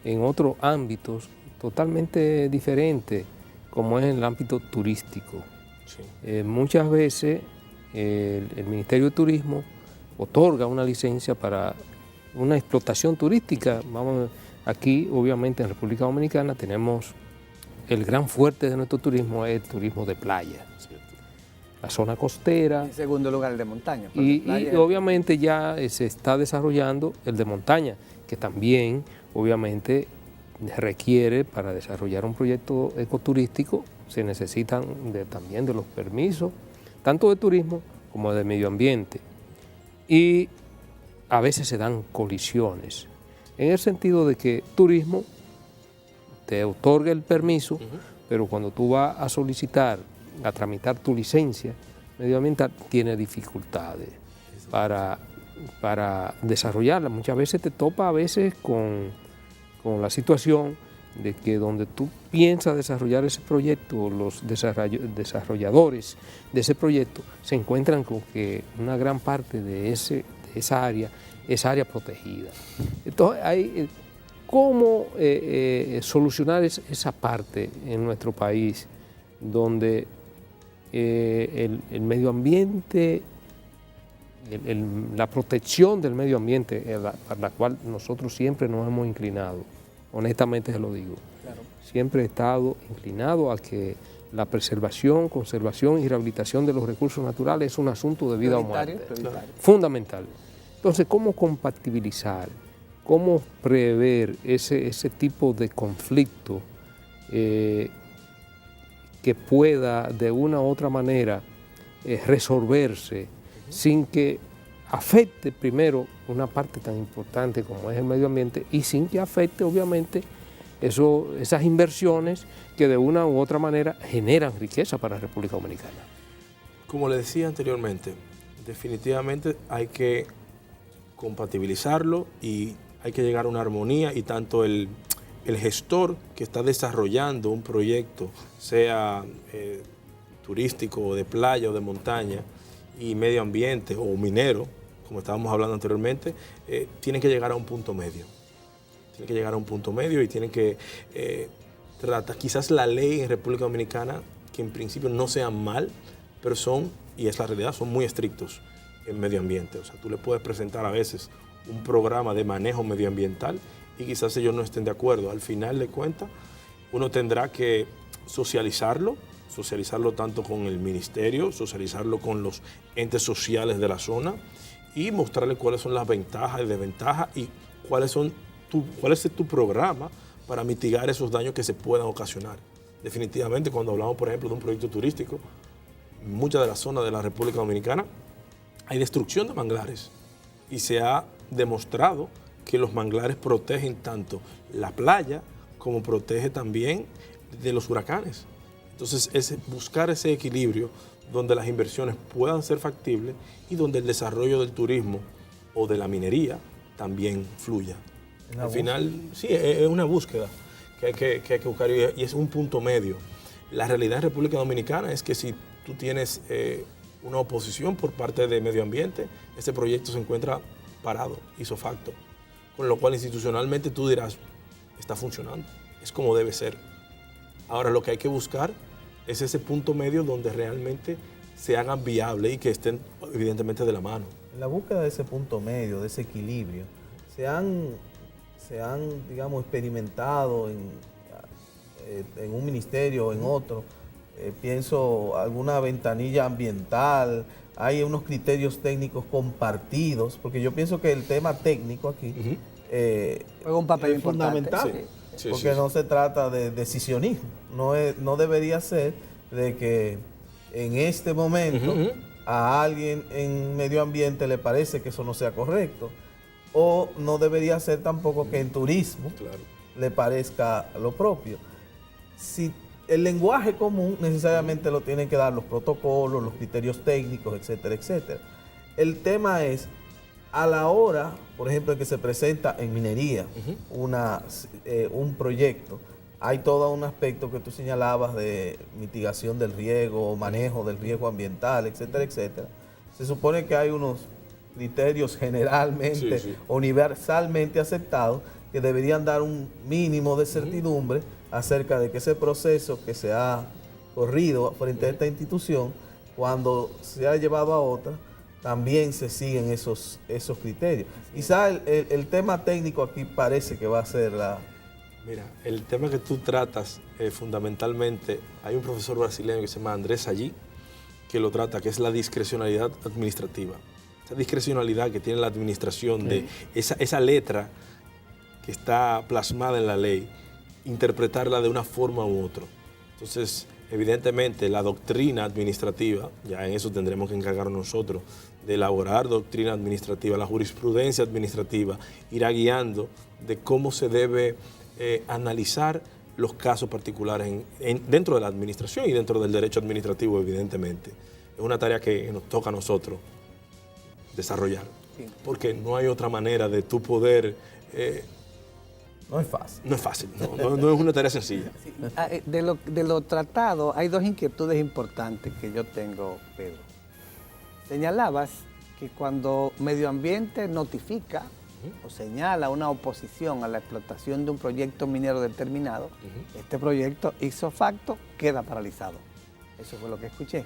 en otros ámbitos totalmente diferentes, como es en el ámbito turístico. Sí. Muchas veces el Ministerio de Turismo otorga una licencia para una explotación turística. Aquí, obviamente, en República Dominicana tenemos el gran fuerte de nuestro turismo, es el turismo de playa. la zona costera. En segundo lugar, el de montaña. Y obviamente ya se está desarrollando el de montaña, que también obviamente requiere, para desarrollar un proyecto ecoturístico, se necesitan también de los permisos, tanto de turismo como de medio ambiente. Y a veces se dan colisiones, en el sentido de que turismo te otorga el permiso, pero cuando tú vas a solicitar, a tramitar tu licencia medioambiental, tiene dificultades para desarrollarla. Muchas veces te topa con la situación de que donde tú piensas desarrollar ese proyecto, los desarrolladores de ese proyecto se encuentran con que una gran parte de esa área es área protegida. Entonces, ¿cómo solucionar esa parte en nuestro país donde el medio ambiente, la protección del medio ambiente, para la cual nosotros siempre nos hemos inclinado, honestamente se lo digo, claro, siempre he estado inclinado a que la preservación, conservación y rehabilitación de los recursos naturales es un asunto de vida o muerte, fundamental. Entonces, ¿cómo compatibilizar, cómo prever ese tipo de conflicto que pueda de una u otra manera resolverse sin que afecte primero una parte tan importante como es el medio ambiente y sin que afecte obviamente esas inversiones que de una u otra manera generan riqueza para la República Dominicana? Como le decía anteriormente, definitivamente hay que compatibilizarlo y hay que llegar a una armonía, y tanto el gestor que está desarrollando un proyecto, sea turístico o de playa o de montaña, y medio ambiente o minero, como estábamos hablando anteriormente, tienen que llegar a un punto medio. Tienen que llegar a un punto medio y tienen que tratar, quizás la ley en República Dominicana, que en principio no sean mal, pero son, y es la realidad, son muy estrictos en medio ambiente. O sea, tú le puedes presentar a veces un programa de manejo medioambiental y quizás ellos no estén de acuerdo. Al final de cuentas, uno tendrá que socializarlo tanto con el ministerio, socializarlo con los entes sociales de la zona y mostrarle cuáles son las ventajas y desventajas y cuál es tu programa para mitigar esos daños que se puedan ocasionar. Definitivamente, cuando hablamos, por ejemplo, de un proyecto turístico, en muchas de las zonas de la República Dominicana hay destrucción de manglares y se ha demostrado que los manglares protegen tanto la playa como protege también de los huracanes. Entonces, es buscar ese equilibrio donde las inversiones puedan ser factibles y donde el desarrollo del turismo o de la minería también fluya. Al final, sí, es una búsqueda que hay que buscar y es un punto medio. La realidad en República Dominicana es que si tú tienes una oposición por parte de medio ambiente, ese proyecto se encuentra parado, ipso facto, con lo cual institucionalmente tú dirás, está funcionando, es como debe ser. Ahora lo que hay que buscar es ese punto medio donde realmente se hagan viables y que estén evidentemente de la mano. En la búsqueda de ese punto medio, de ese equilibrio, se han digamos, experimentado en un ministerio o en otro, pienso alguna ventanilla ambiental, hay unos criterios técnicos compartidos, porque yo pienso que el tema técnico aquí juega un papel es fundamental. Sí, porque no se trata de decisionismo, no debería ser de que en este momento a alguien en medio ambiente le parece que eso no sea correcto, o no debería ser tampoco que en turismo le parezca lo propio. Si el lenguaje común necesariamente lo tienen que dar los protocolos, los criterios técnicos, etcétera, etcétera. El tema es, a la hora, por ejemplo, que se presenta en minería un proyecto, hay todo un aspecto que tú señalabas de mitigación del riesgo, manejo del riesgo ambiental, etcétera, etcétera. Se supone que hay unos criterios generalmente, universalmente aceptados, que deberían dar un mínimo de certidumbre acerca de que ese proceso que se ha corrido frente a esta institución, cuando se ha llevado a otra, también se siguen esos criterios. Quizá el tema técnico aquí parece que va a ser la... Mira, el tema que tú tratas fundamentalmente, hay un profesor brasileño que se llama Andrés Allí, que lo trata, que es la discrecionalidad administrativa. Esa discrecionalidad que tiene la administración de esa letra que está plasmada en la ley, interpretarla de una forma u otra. Entonces, evidentemente, la doctrina administrativa, ya en eso tendremos que encargarnos nosotros, de elaborar doctrina administrativa, la jurisprudencia administrativa, irá guiando de cómo se debe analizar los casos particulares dentro de la administración y dentro del derecho administrativo, evidentemente. Es una tarea que nos toca a nosotros desarrollar, porque no hay otra manera de tú poder... No es fácil. No es fácil, no es una tarea sencilla. Sí. De lo tratado, hay dos inquietudes importantes que yo tengo, Pedro. Señalabas que cuando Medio Ambiente notifica o señala una oposición a la explotación de un proyecto minero determinado, este proyecto ipso facto queda paralizado. Eso fue lo que escuché.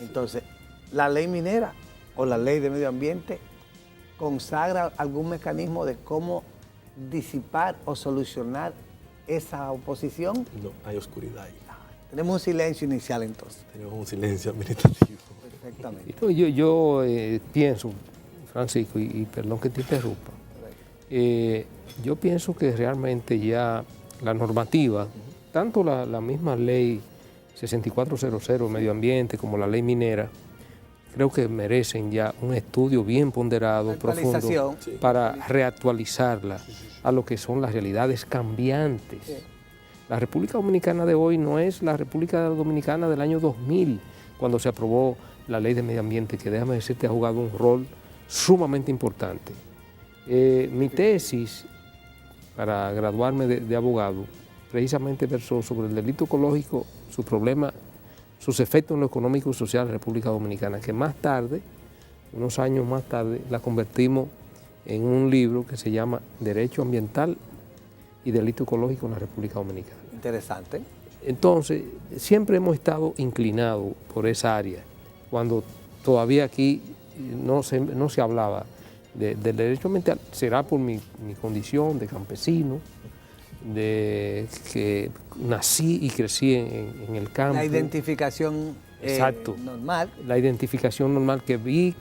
Entonces, la ley minera o la ley de medio ambiente consagra algún mecanismo de cómo disipar o solucionar esa oposición. No, hay oscuridad ahí. Tenemos un silencio inicial entonces. Tenemos un silencio administrativo. Perfectamente. Yo pienso, Francisco, y perdón que te interrumpa, yo pienso que realmente ya la normativa, tanto la misma ley 6400 medio ambiente como la ley minera, creo que merecen ya un estudio bien ponderado, profundo, para reactualizarla a lo que son las realidades cambiantes. Sí. La República Dominicana de hoy no es la República Dominicana del año 2000, cuando se aprobó la ley de medio ambiente, que déjame decirte ha jugado un rol sumamente importante. Mi tesis para graduarme de abogado precisamente versó sobre el delito ecológico, su problema, sus efectos en lo económico y social de la República Dominicana, que más tarde, unos años más tarde, la convertimos en un libro que se llama Derecho Ambiental y Delito Ecológico en la República Dominicana. Interesante. Entonces, siempre hemos estado inclinados por esa área, cuando todavía aquí no se hablaba del derecho ambiental. Será por mi condición de campesino, de que nací y crecí en el campo. La identificación normal. La identificación normal que vi,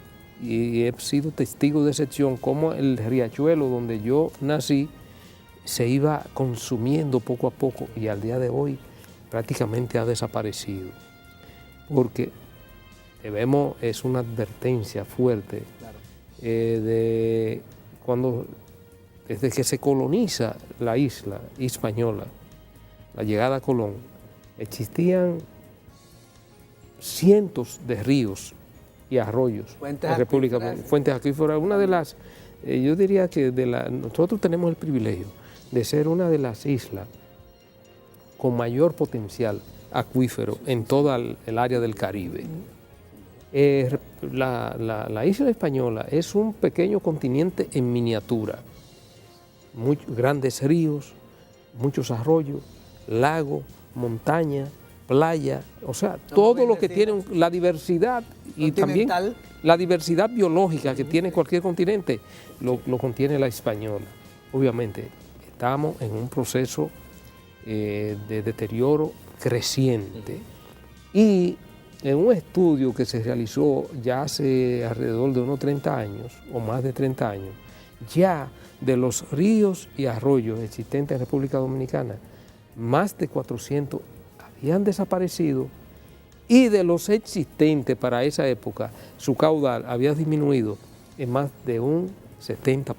y he sido testigo de excepción, como el riachuelo donde yo nací se iba consumiendo poco a poco y al día de hoy prácticamente ha desaparecido. Porque debemos, es una advertencia fuerte, claro, desde que se coloniza la isla española, la llegada a Colón, existían cientos de ríos y arroyos en la República Dominicana. Fuentes acuíferas. Una de las, yo diría que nosotros tenemos el privilegio de ser una de las islas con mayor potencial acuífero en toda el área del Caribe. La isla española es un pequeño continente en miniatura. Grandes ríos, muchos arroyos, lagos, montaña, playa, o sea, todo lo que tiene la diversidad y también la diversidad biológica que tiene cualquier continente, lo contiene la española. Obviamente, estamos en un proceso de deterioro creciente y en un estudio que se realizó ya hace alrededor de unos 30 años o más de 30 años, ya de los ríos y arroyos existentes en República Dominicana, más de 400 habían desaparecido y de los existentes para esa época, su caudal había disminuido en más de un 70%.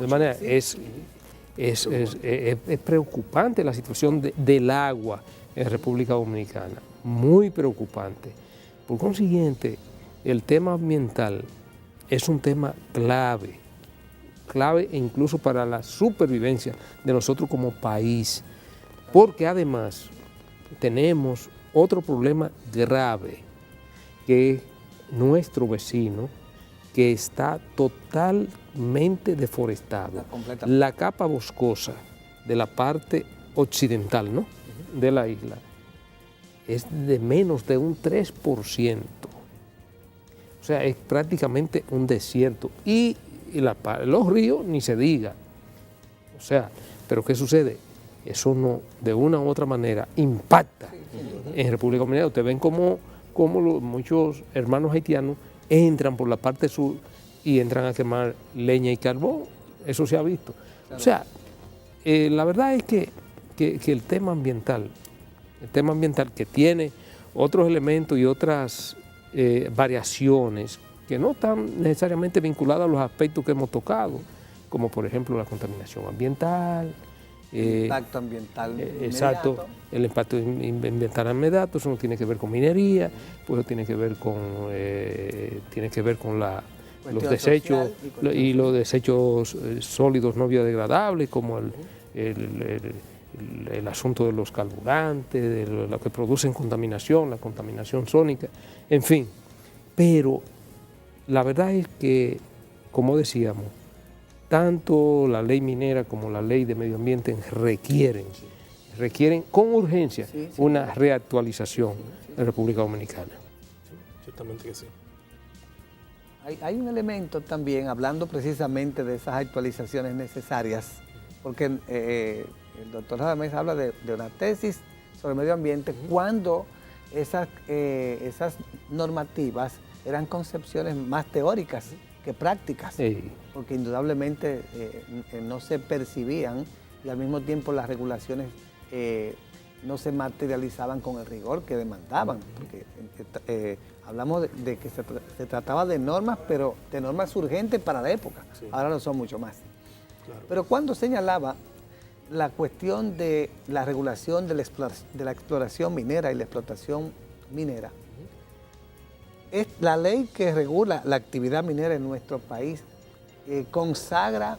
De manera, es preocupante la situación del agua en República Dominicana, muy preocupante. Por consiguiente, el tema ambiental es un tema clave incluso para la supervivencia de nosotros como país, porque además tenemos otro problema grave, que es nuestro vecino, que está totalmente deforestado. La capa boscosa de la parte occidental, ¿no?, de la isla es de menos de un 3%. O sea, es prácticamente un desierto. Y los ríos ni se diga. O sea, pero ¿qué sucede? Eso no, de una u otra manera, impacta en República Dominicana. Ustedes ven cómo muchos hermanos haitianos entran por la parte sur y entran a quemar leña y carbón. Eso se ha visto. Claro. O sea, la verdad es que el tema ambiental que tiene otros elementos y otras variaciones que no están necesariamente vinculadas a los aspectos que hemos tocado, como por ejemplo la contaminación ambiental, el impacto ambiental exacto, inmediato. El impacto ambiental inmediato, eso no tiene que ver con minería, pues tiene que ver con los desechos y los desechos sólidos no biodegradables, como el asunto de los carburantes, de lo que producen contaminación, la contaminación sónica, en fin. Pero la verdad es que, como decíamos, tanto la ley minera como la ley de medio ambiente requieren con urgencia una reactualización en República Dominicana. Ciertamente que sí. Hay un elemento también, hablando precisamente de esas actualizaciones necesarias, porque el doctor Radamés habla de una tesis sobre medio ambiente cuando esas normativas eran concepciones más teóricas que prácticas, porque indudablemente no se percibían y al mismo tiempo las regulaciones no se materializaban con el rigor que demandaban, porque hablamos de que se trataba de normas, pero de normas urgentes para la época, ahora lo son mucho más. Claro. Pero cuando señalaba la cuestión de la regulación de la exploración minera y la explotación minera, es la ley que regula la actividad minera en nuestro país, consagra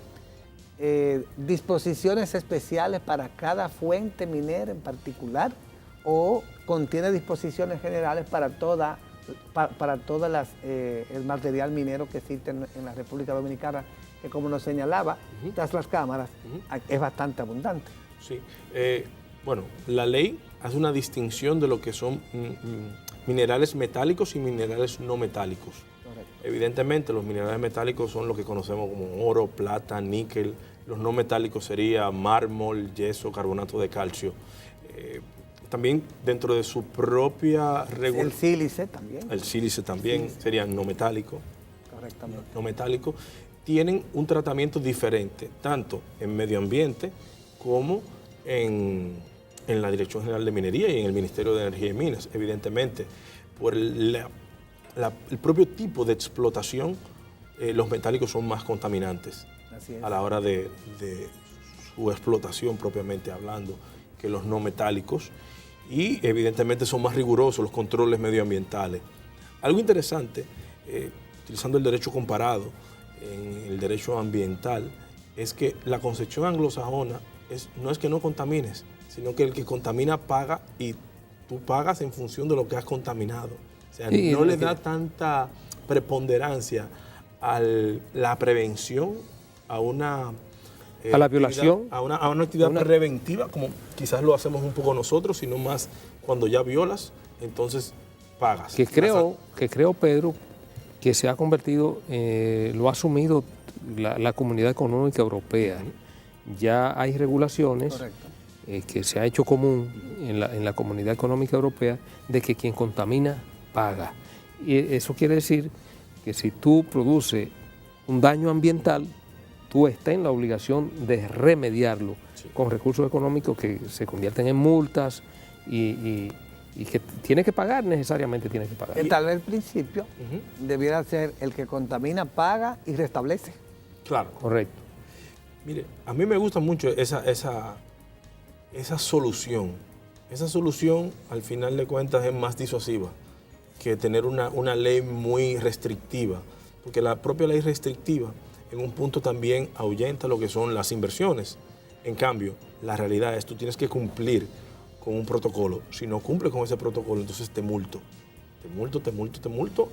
disposiciones especiales para cada fuente minera en particular, o contiene disposiciones generales para todas el material minero que existe en la República Dominicana, que como nos señalaba, tras las cámaras, es bastante abundante. Sí, bueno, la ley hace una distinción de lo que son minerales metálicos y minerales no metálicos. Correcto. Evidentemente los minerales metálicos son lo que conocemos como oro, plata, níquel. Los no metálicos serían mármol, yeso, carbonato de calcio. También dentro de su propia regulación. El sílice también. El sílice también sería no metálico. Correctamente. No metálico. Tienen un tratamiento diferente, tanto en medio ambiente como en la Dirección General de Minería y en el Ministerio de Energía y Minas. Evidentemente, por el propio tipo de explotación, los metálicos son más contaminantes a la hora de su explotación propiamente hablando que los no metálicos, y evidentemente son más rigurosos los controles medioambientales. Algo interesante, utilizando el derecho comparado en el derecho ambiental, es que la concepción anglosajona no es que no contamines, sino que el que contamina paga, y tú pagas en función de lo que has contaminado. O sea, no le da tanta preponderancia a la prevención, a una... a la violación. A una actividad preventiva, como quizás lo hacemos un poco nosotros, sino más cuando ya violas, entonces pagas. Que creo, Pedro, que se ha convertido, lo ha asumido la Comunidad Económica Europea. Ya hay regulaciones que se ha hecho común en la Comunidad Económica Europea de que quien contamina paga. Y eso quiere decir que si tú produces un daño ambiental, tú estás en la obligación de remediarlo con recursos económicos que se convierten en multas y que tiene que pagar, necesariamente tiene que pagar. Que tal vez el principio debiera ser el que contamina, paga y restablece. Claro. Correcto. Mire, a mí me gusta mucho esa solución. Esa solución, al final de cuentas, es más disuasiva que tener una ley muy restrictiva, porque la propia ley restrictiva en un punto también ahuyenta lo que son las inversiones. En cambio, la realidad es que tú tienes que cumplir con un protocolo. Si no cumples con ese protocolo, entonces te multo,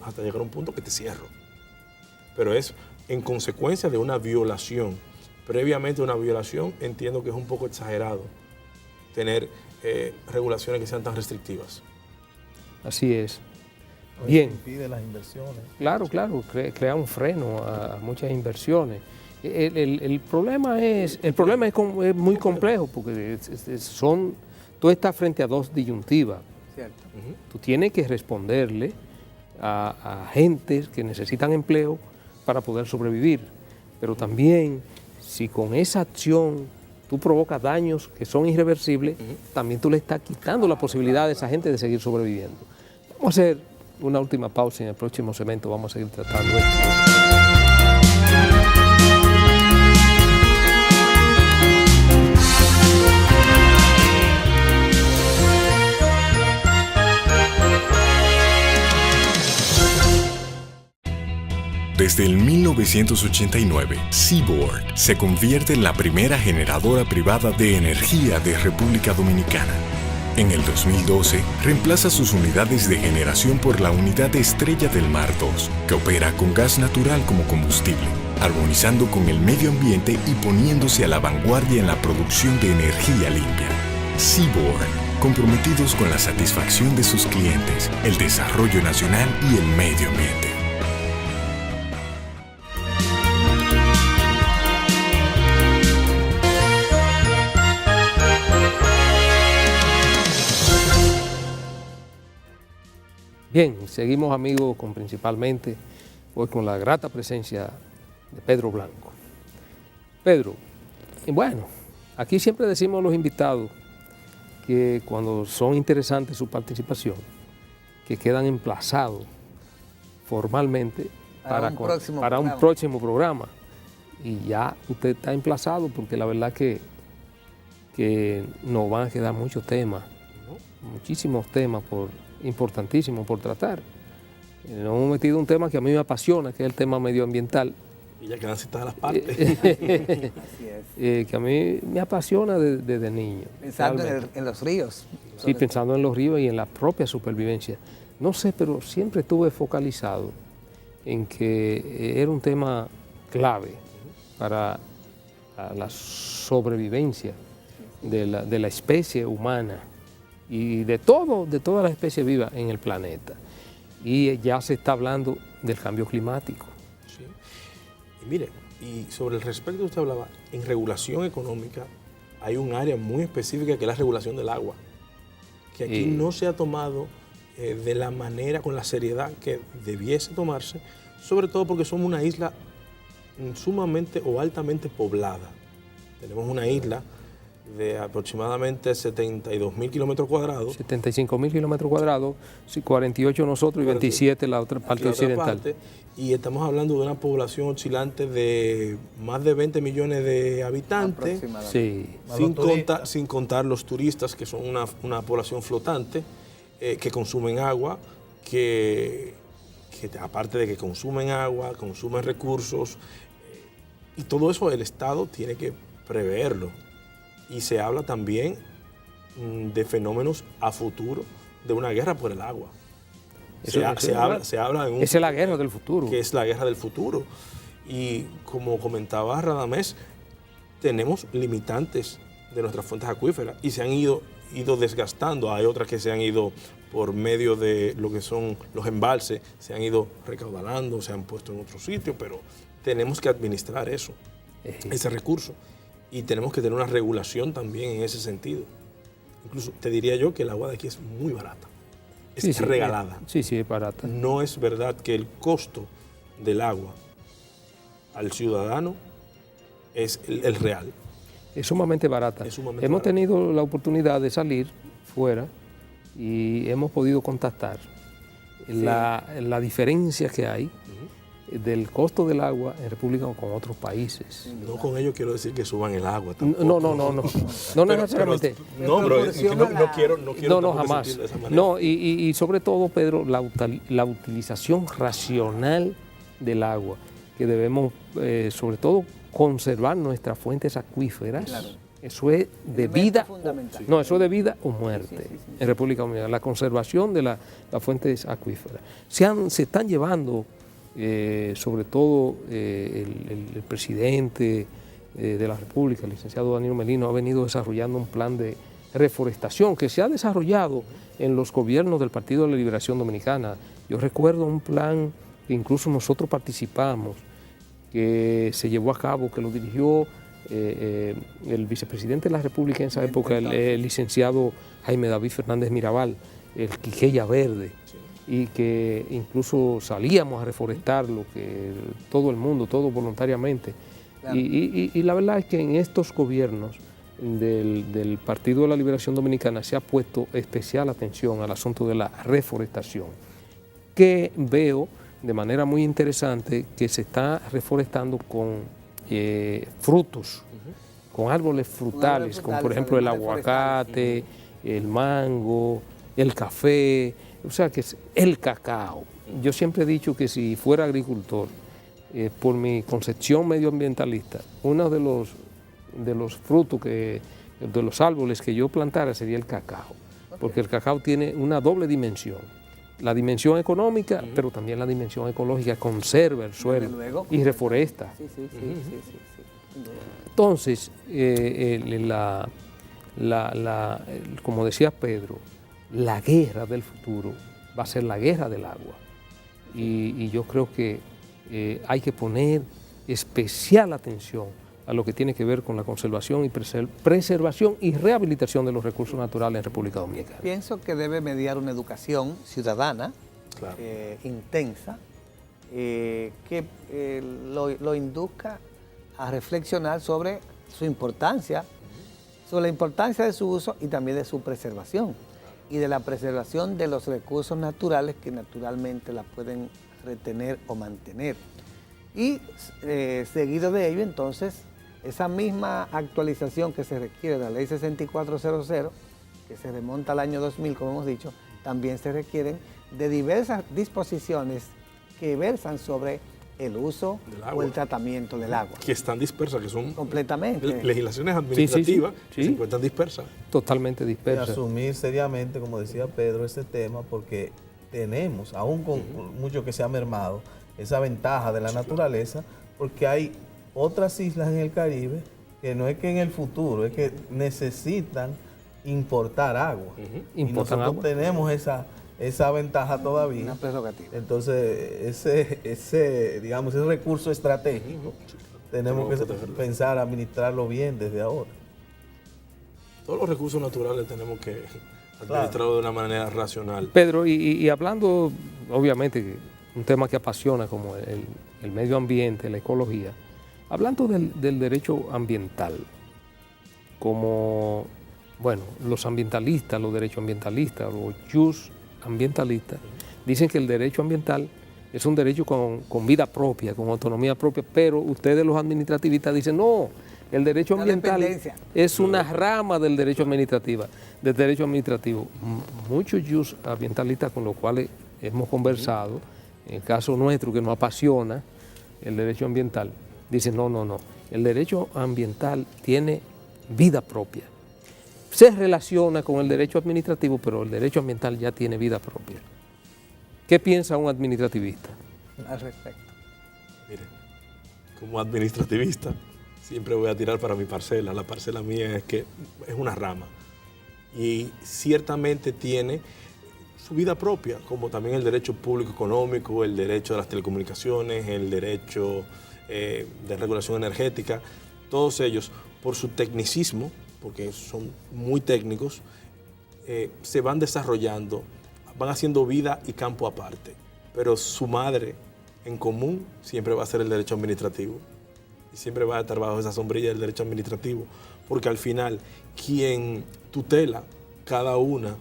hasta llegar a un punto que te cierro. Pero es en consecuencia de una violación. Previamente a una violación, entiendo que es un poco exagerado tener regulaciones que sean tan restrictivas. Así es. Bien. Impide las inversiones. Claro, crea un freno a muchas inversiones. El problema es muy complejo porque tú estás frente a dos disyuntivas. Cierto. Tú tienes que responderle a gentes que necesitan empleo para poder sobrevivir. Pero también, si con esa acción tú provocas daños que son irreversibles, también tú le estás quitando la posibilidad a esa gente de seguir sobreviviendo. Vamos a hacer una última pausa y en el próximo segmento vamos a seguir tratando esto. Desde el 1989, Seaboard se convierte en la primera generadora privada de energía de República Dominicana. En el 2012, reemplaza sus unidades de generación por la unidad Estrella del Mar 2, que opera con gas natural como combustible, armonizando con el medio ambiente y poniéndose a la vanguardia en la producción de energía limpia. Seaboard, comprometidos con la satisfacción de sus clientes, el desarrollo nacional y el medio ambiente. Bien, seguimos amigos principalmente hoy con la grata presencia de Pedro Blanco. Pedro, bueno, aquí siempre decimos a los invitados que cuando son interesantes su participación, que quedan emplazados formalmente para un próximo programa. Y ya usted está emplazado porque la verdad que nos van a quedar muchos temas, muchísimos temas importantísimos por tratar. Nos hemos metido en un tema que a mí me apasiona, que es el tema medioambiental. Y ya quedan citadas las partes. Así es. Que a mí me apasiona desde niño. Pensando en los ríos. Sí, pensando en los ríos y en la propia supervivencia. No sé, pero siempre estuve focalizado en que era un tema clave para la sobrevivencia de la especie humana y de todas las especies vivas en el planeta. Y ya se está hablando del cambio climático. Sí. Y mire, y sobre el respecto que usted hablaba, en regulación económica hay un área muy específica que es la regulación del agua, que aquí no se ha tomado de la manera, con la seriedad que debiese tomarse, sobre todo porque somos una isla sumamente o altamente poblada. Tenemos una isla de aproximadamente 72.000 kilómetros cuadrados. 75.000 kilómetros cuadrados, 48 nosotros y 27 la otra parte occidental. Y estamos hablando de una población oscilante de más de 20 millones de habitantes, sí. sin contar los turistas, que son una población flotante, que consumen agua, que aparte de que consumen agua, consumen recursos, y todo eso el Estado tiene que preverlo. Y se habla también de fenómenos a futuro, de una guerra por el agua. Se habla esa es la guerra del futuro. Que es la guerra del futuro. Y como comentaba Radamés, tenemos limitantes de nuestras fuentes acuíferas y se han ido desgastando. Hay otras que se han ido por medio de lo que son los embalses, se han ido recaudalando, se han puesto en otro sitio, pero tenemos que administrar eso, ese recurso. Y tenemos que tener una regulación también en ese sentido. Incluso te diría yo que el agua de aquí es muy barata. Es regalada. Sí, es barata. No es verdad que el costo del agua al ciudadano es el real. Es sumamente barata. Hemos tenido la oportunidad de salir fuera y hemos podido contactar la diferencia que hay del costo del agua en República con otros países. No con ello quiero decir que suban el agua tampoco. No necesariamente. No, jamás. No, y sobre todo, Pedro, la utilización racional del agua, que debemos, sobre todo, conservar nuestras fuentes acuíferas. Claro. Eso es de vida, eso es de vida o muerte en República Dominicana, la conservación de las fuentes acuíferas. Se están llevando sobre todo el presidente de la República, el licenciado Danilo Merino, ha venido desarrollando un plan de reforestación que se ha desarrollado en los gobiernos del Partido de la Liberación Dominicana. Yo recuerdo un plan que incluso nosotros participamos, que se llevó a cabo, que lo dirigió el vicepresidente de la República en esa época, el licenciado Jaime David Fernández Mirabal, el Quiqueya Verde, y que incluso salíamos a reforestarlo, que todo el mundo, todo voluntariamente. Claro. Y la verdad es que en estos gobiernos del Partido de la Liberación Dominicana se ha puesto especial atención al asunto de la reforestación, que veo de manera muy interesante que se está reforestando con frutos, con árboles frutales, como por ejemplo el aguacate, el mango, el café, o sea que es el cacao. Yo siempre he dicho que si fuera agricultor, por mi concepción medioambientalista, uno de los frutos, de los árboles que yo plantara sería el cacao, porque el cacao tiene una doble dimensión. La dimensión económica, pero también la dimensión ecológica, conserva el suelo y reforesta. Entonces, como decía Pedro, la guerra del futuro va a ser la guerra del agua. Y yo creo que hay que poner especial atención a lo que tiene que ver con la conservación y preservación y rehabilitación de los recursos naturales en República Dominicana. Pienso que debe mediar una educación ciudadana, claro, intensa, que lo induzca a reflexionar sobre su importancia, sobre la importancia de su uso y también de su preservación, y de la preservación de los recursos naturales que naturalmente la pueden retener o mantener. Y seguido de ello, entonces, esa misma actualización que se requiere de la Ley 6400, que se remonta al año 2000, como hemos dicho, también se requieren de diversas disposiciones que versan sobre el uso o el tratamiento del agua. Que están dispersas, que son completamente legislaciones administrativas que se encuentran dispersas. Totalmente dispersas. Y asumir seriamente, como decía Pedro, ese tema, porque tenemos, aún con mucho que se ha mermado, esa ventaja de la naturaleza, porque hay otras islas en el Caribe que no es que en el futuro, es que necesitan importar agua. Y nosotros tenemos esa ventaja todavía. Una prerrogativa. Entonces, ese recurso estratégico, tenemos que pensar, administrarlo bien desde ahora. Todos los recursos naturales tenemos que administrarlo de una manera racional. Pedro, y hablando, obviamente, un tema que apasiona como el medio ambiente, la ecología, hablando del derecho ambiental, como, bueno, los ambientalistas, los derechos ambientalistas, los jus ambientalistas, dicen que el derecho ambiental es un derecho con vida propia, con autonomía propia, pero ustedes los administrativistas dicen, no, el derecho ambiental es una rama del derecho administrativo. Muchos jus ambientalistas con los cuales hemos conversado, en el caso nuestro que nos apasiona el derecho ambiental, dicen no, el derecho ambiental tiene vida propia. Se relaciona con el derecho administrativo, pero el derecho ambiental ya tiene vida propia. ¿Qué piensa un administrativista al respecto? Mire, como administrativista siempre voy a tirar para mi parcela. La parcela mía es una rama y ciertamente tiene su vida propia, como también el derecho público económico, el derecho de las telecomunicaciones, el derecho de regulación energética, todos ellos por su tecnicismo, porque son muy técnicos, se van desarrollando, van haciendo vida y campo aparte, pero su madre en común siempre va a ser el derecho administrativo y siempre va a estar bajo esa sombrilla del derecho administrativo, porque al final quien tutela cada una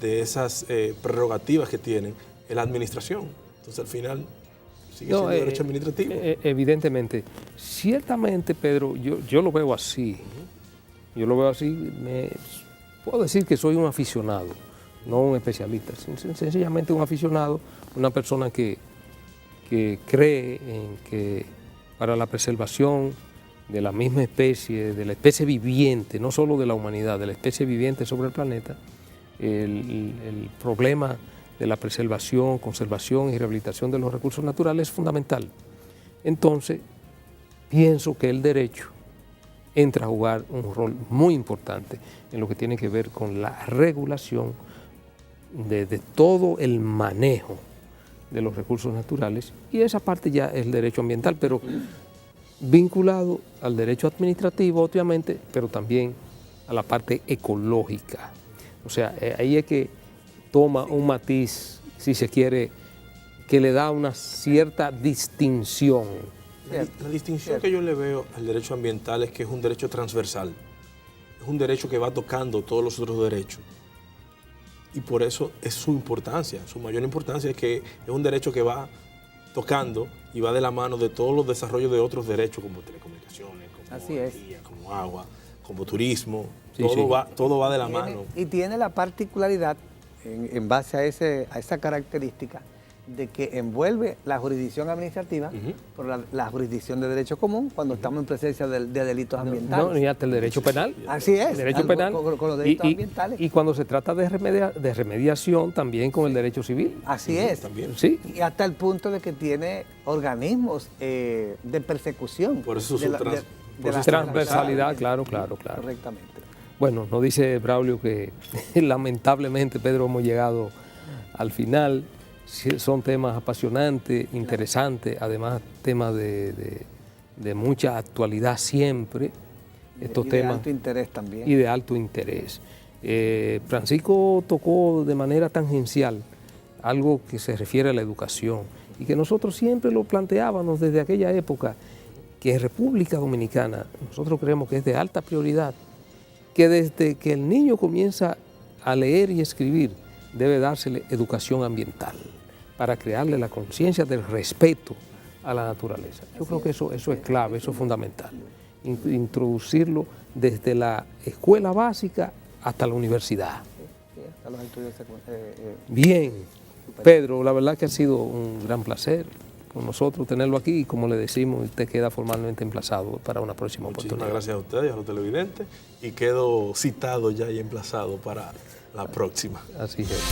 de esas prerrogativas que tienen es la administración. Entonces al final sigue siendo derecho administrativo. Evidentemente. Ciertamente, Pedro, yo lo veo así. Yo lo veo así, puedo decir que soy un aficionado, no un especialista, sencillamente un aficionado, una persona que cree en que para la preservación de la misma especie, de la especie viviente, no solo de la humanidad, de la especie viviente sobre el planeta, el problema de la preservación, conservación y rehabilitación de los recursos naturales es fundamental. Entonces, pienso que el derecho entra a jugar un rol muy importante en lo que tiene que ver con la regulación de todo el manejo de los recursos naturales, y esa parte ya es el derecho ambiental, pero vinculado al derecho administrativo, obviamente, pero también a la parte ecológica. O sea, ahí es que toma un matiz, si se quiere, que le da una cierta distinción. La distinción que yo le veo al derecho ambiental es que es un derecho transversal, es un derecho que va tocando todos los otros derechos. Y por eso es su importancia, su mayor importancia es que es un derecho que va tocando y va de la mano de todos los desarrollos de otros derechos como telecomunicaciones, como energía, como agua, como turismo, todo va de la mano. Y tiene la particularidad, en base a esa característica, de que envuelve la jurisdicción administrativa por la jurisdicción de derecho común cuando estamos en presencia de delitos ambientales. No, y hasta el derecho penal. Así es. El derecho penal. Con los delitos ambientales. Y cuando se trata de remediación, también con el derecho civil. Así es. También. Sí. Y hasta el punto de que tiene organismos de persecución. Por eso su transversalidad, claro. Correctamente. Bueno, nos dice Braulio que lamentablemente, Pedro, hemos llegado al final. Son temas apasionantes, interesantes, además temas de mucha actualidad siempre. Estos temas, de alto interés también. Y de alto interés. Francisco tocó de manera tangencial algo que se refiere a la educación y que nosotros siempre lo planteábamos desde aquella época, que en República Dominicana nosotros creemos que es de alta prioridad, que desde que el niño comienza a leer y escribir debe dársele educación ambiental para crearle la conciencia del respeto a la naturaleza. Yo creo que eso es clave, eso es fundamental. Introducirlo desde la escuela básica hasta la universidad. Sí, hasta los estudios secundarios. Bien, Pedro, la verdad que ha sido un gran placer con nosotros tenerlo aquí y como le decimos, usted queda formalmente emplazado para una próxima oportunidad. Muchísimas gracias a ustedes, a los televidentes, y quedo citado ya y emplazado para la próxima. Así es.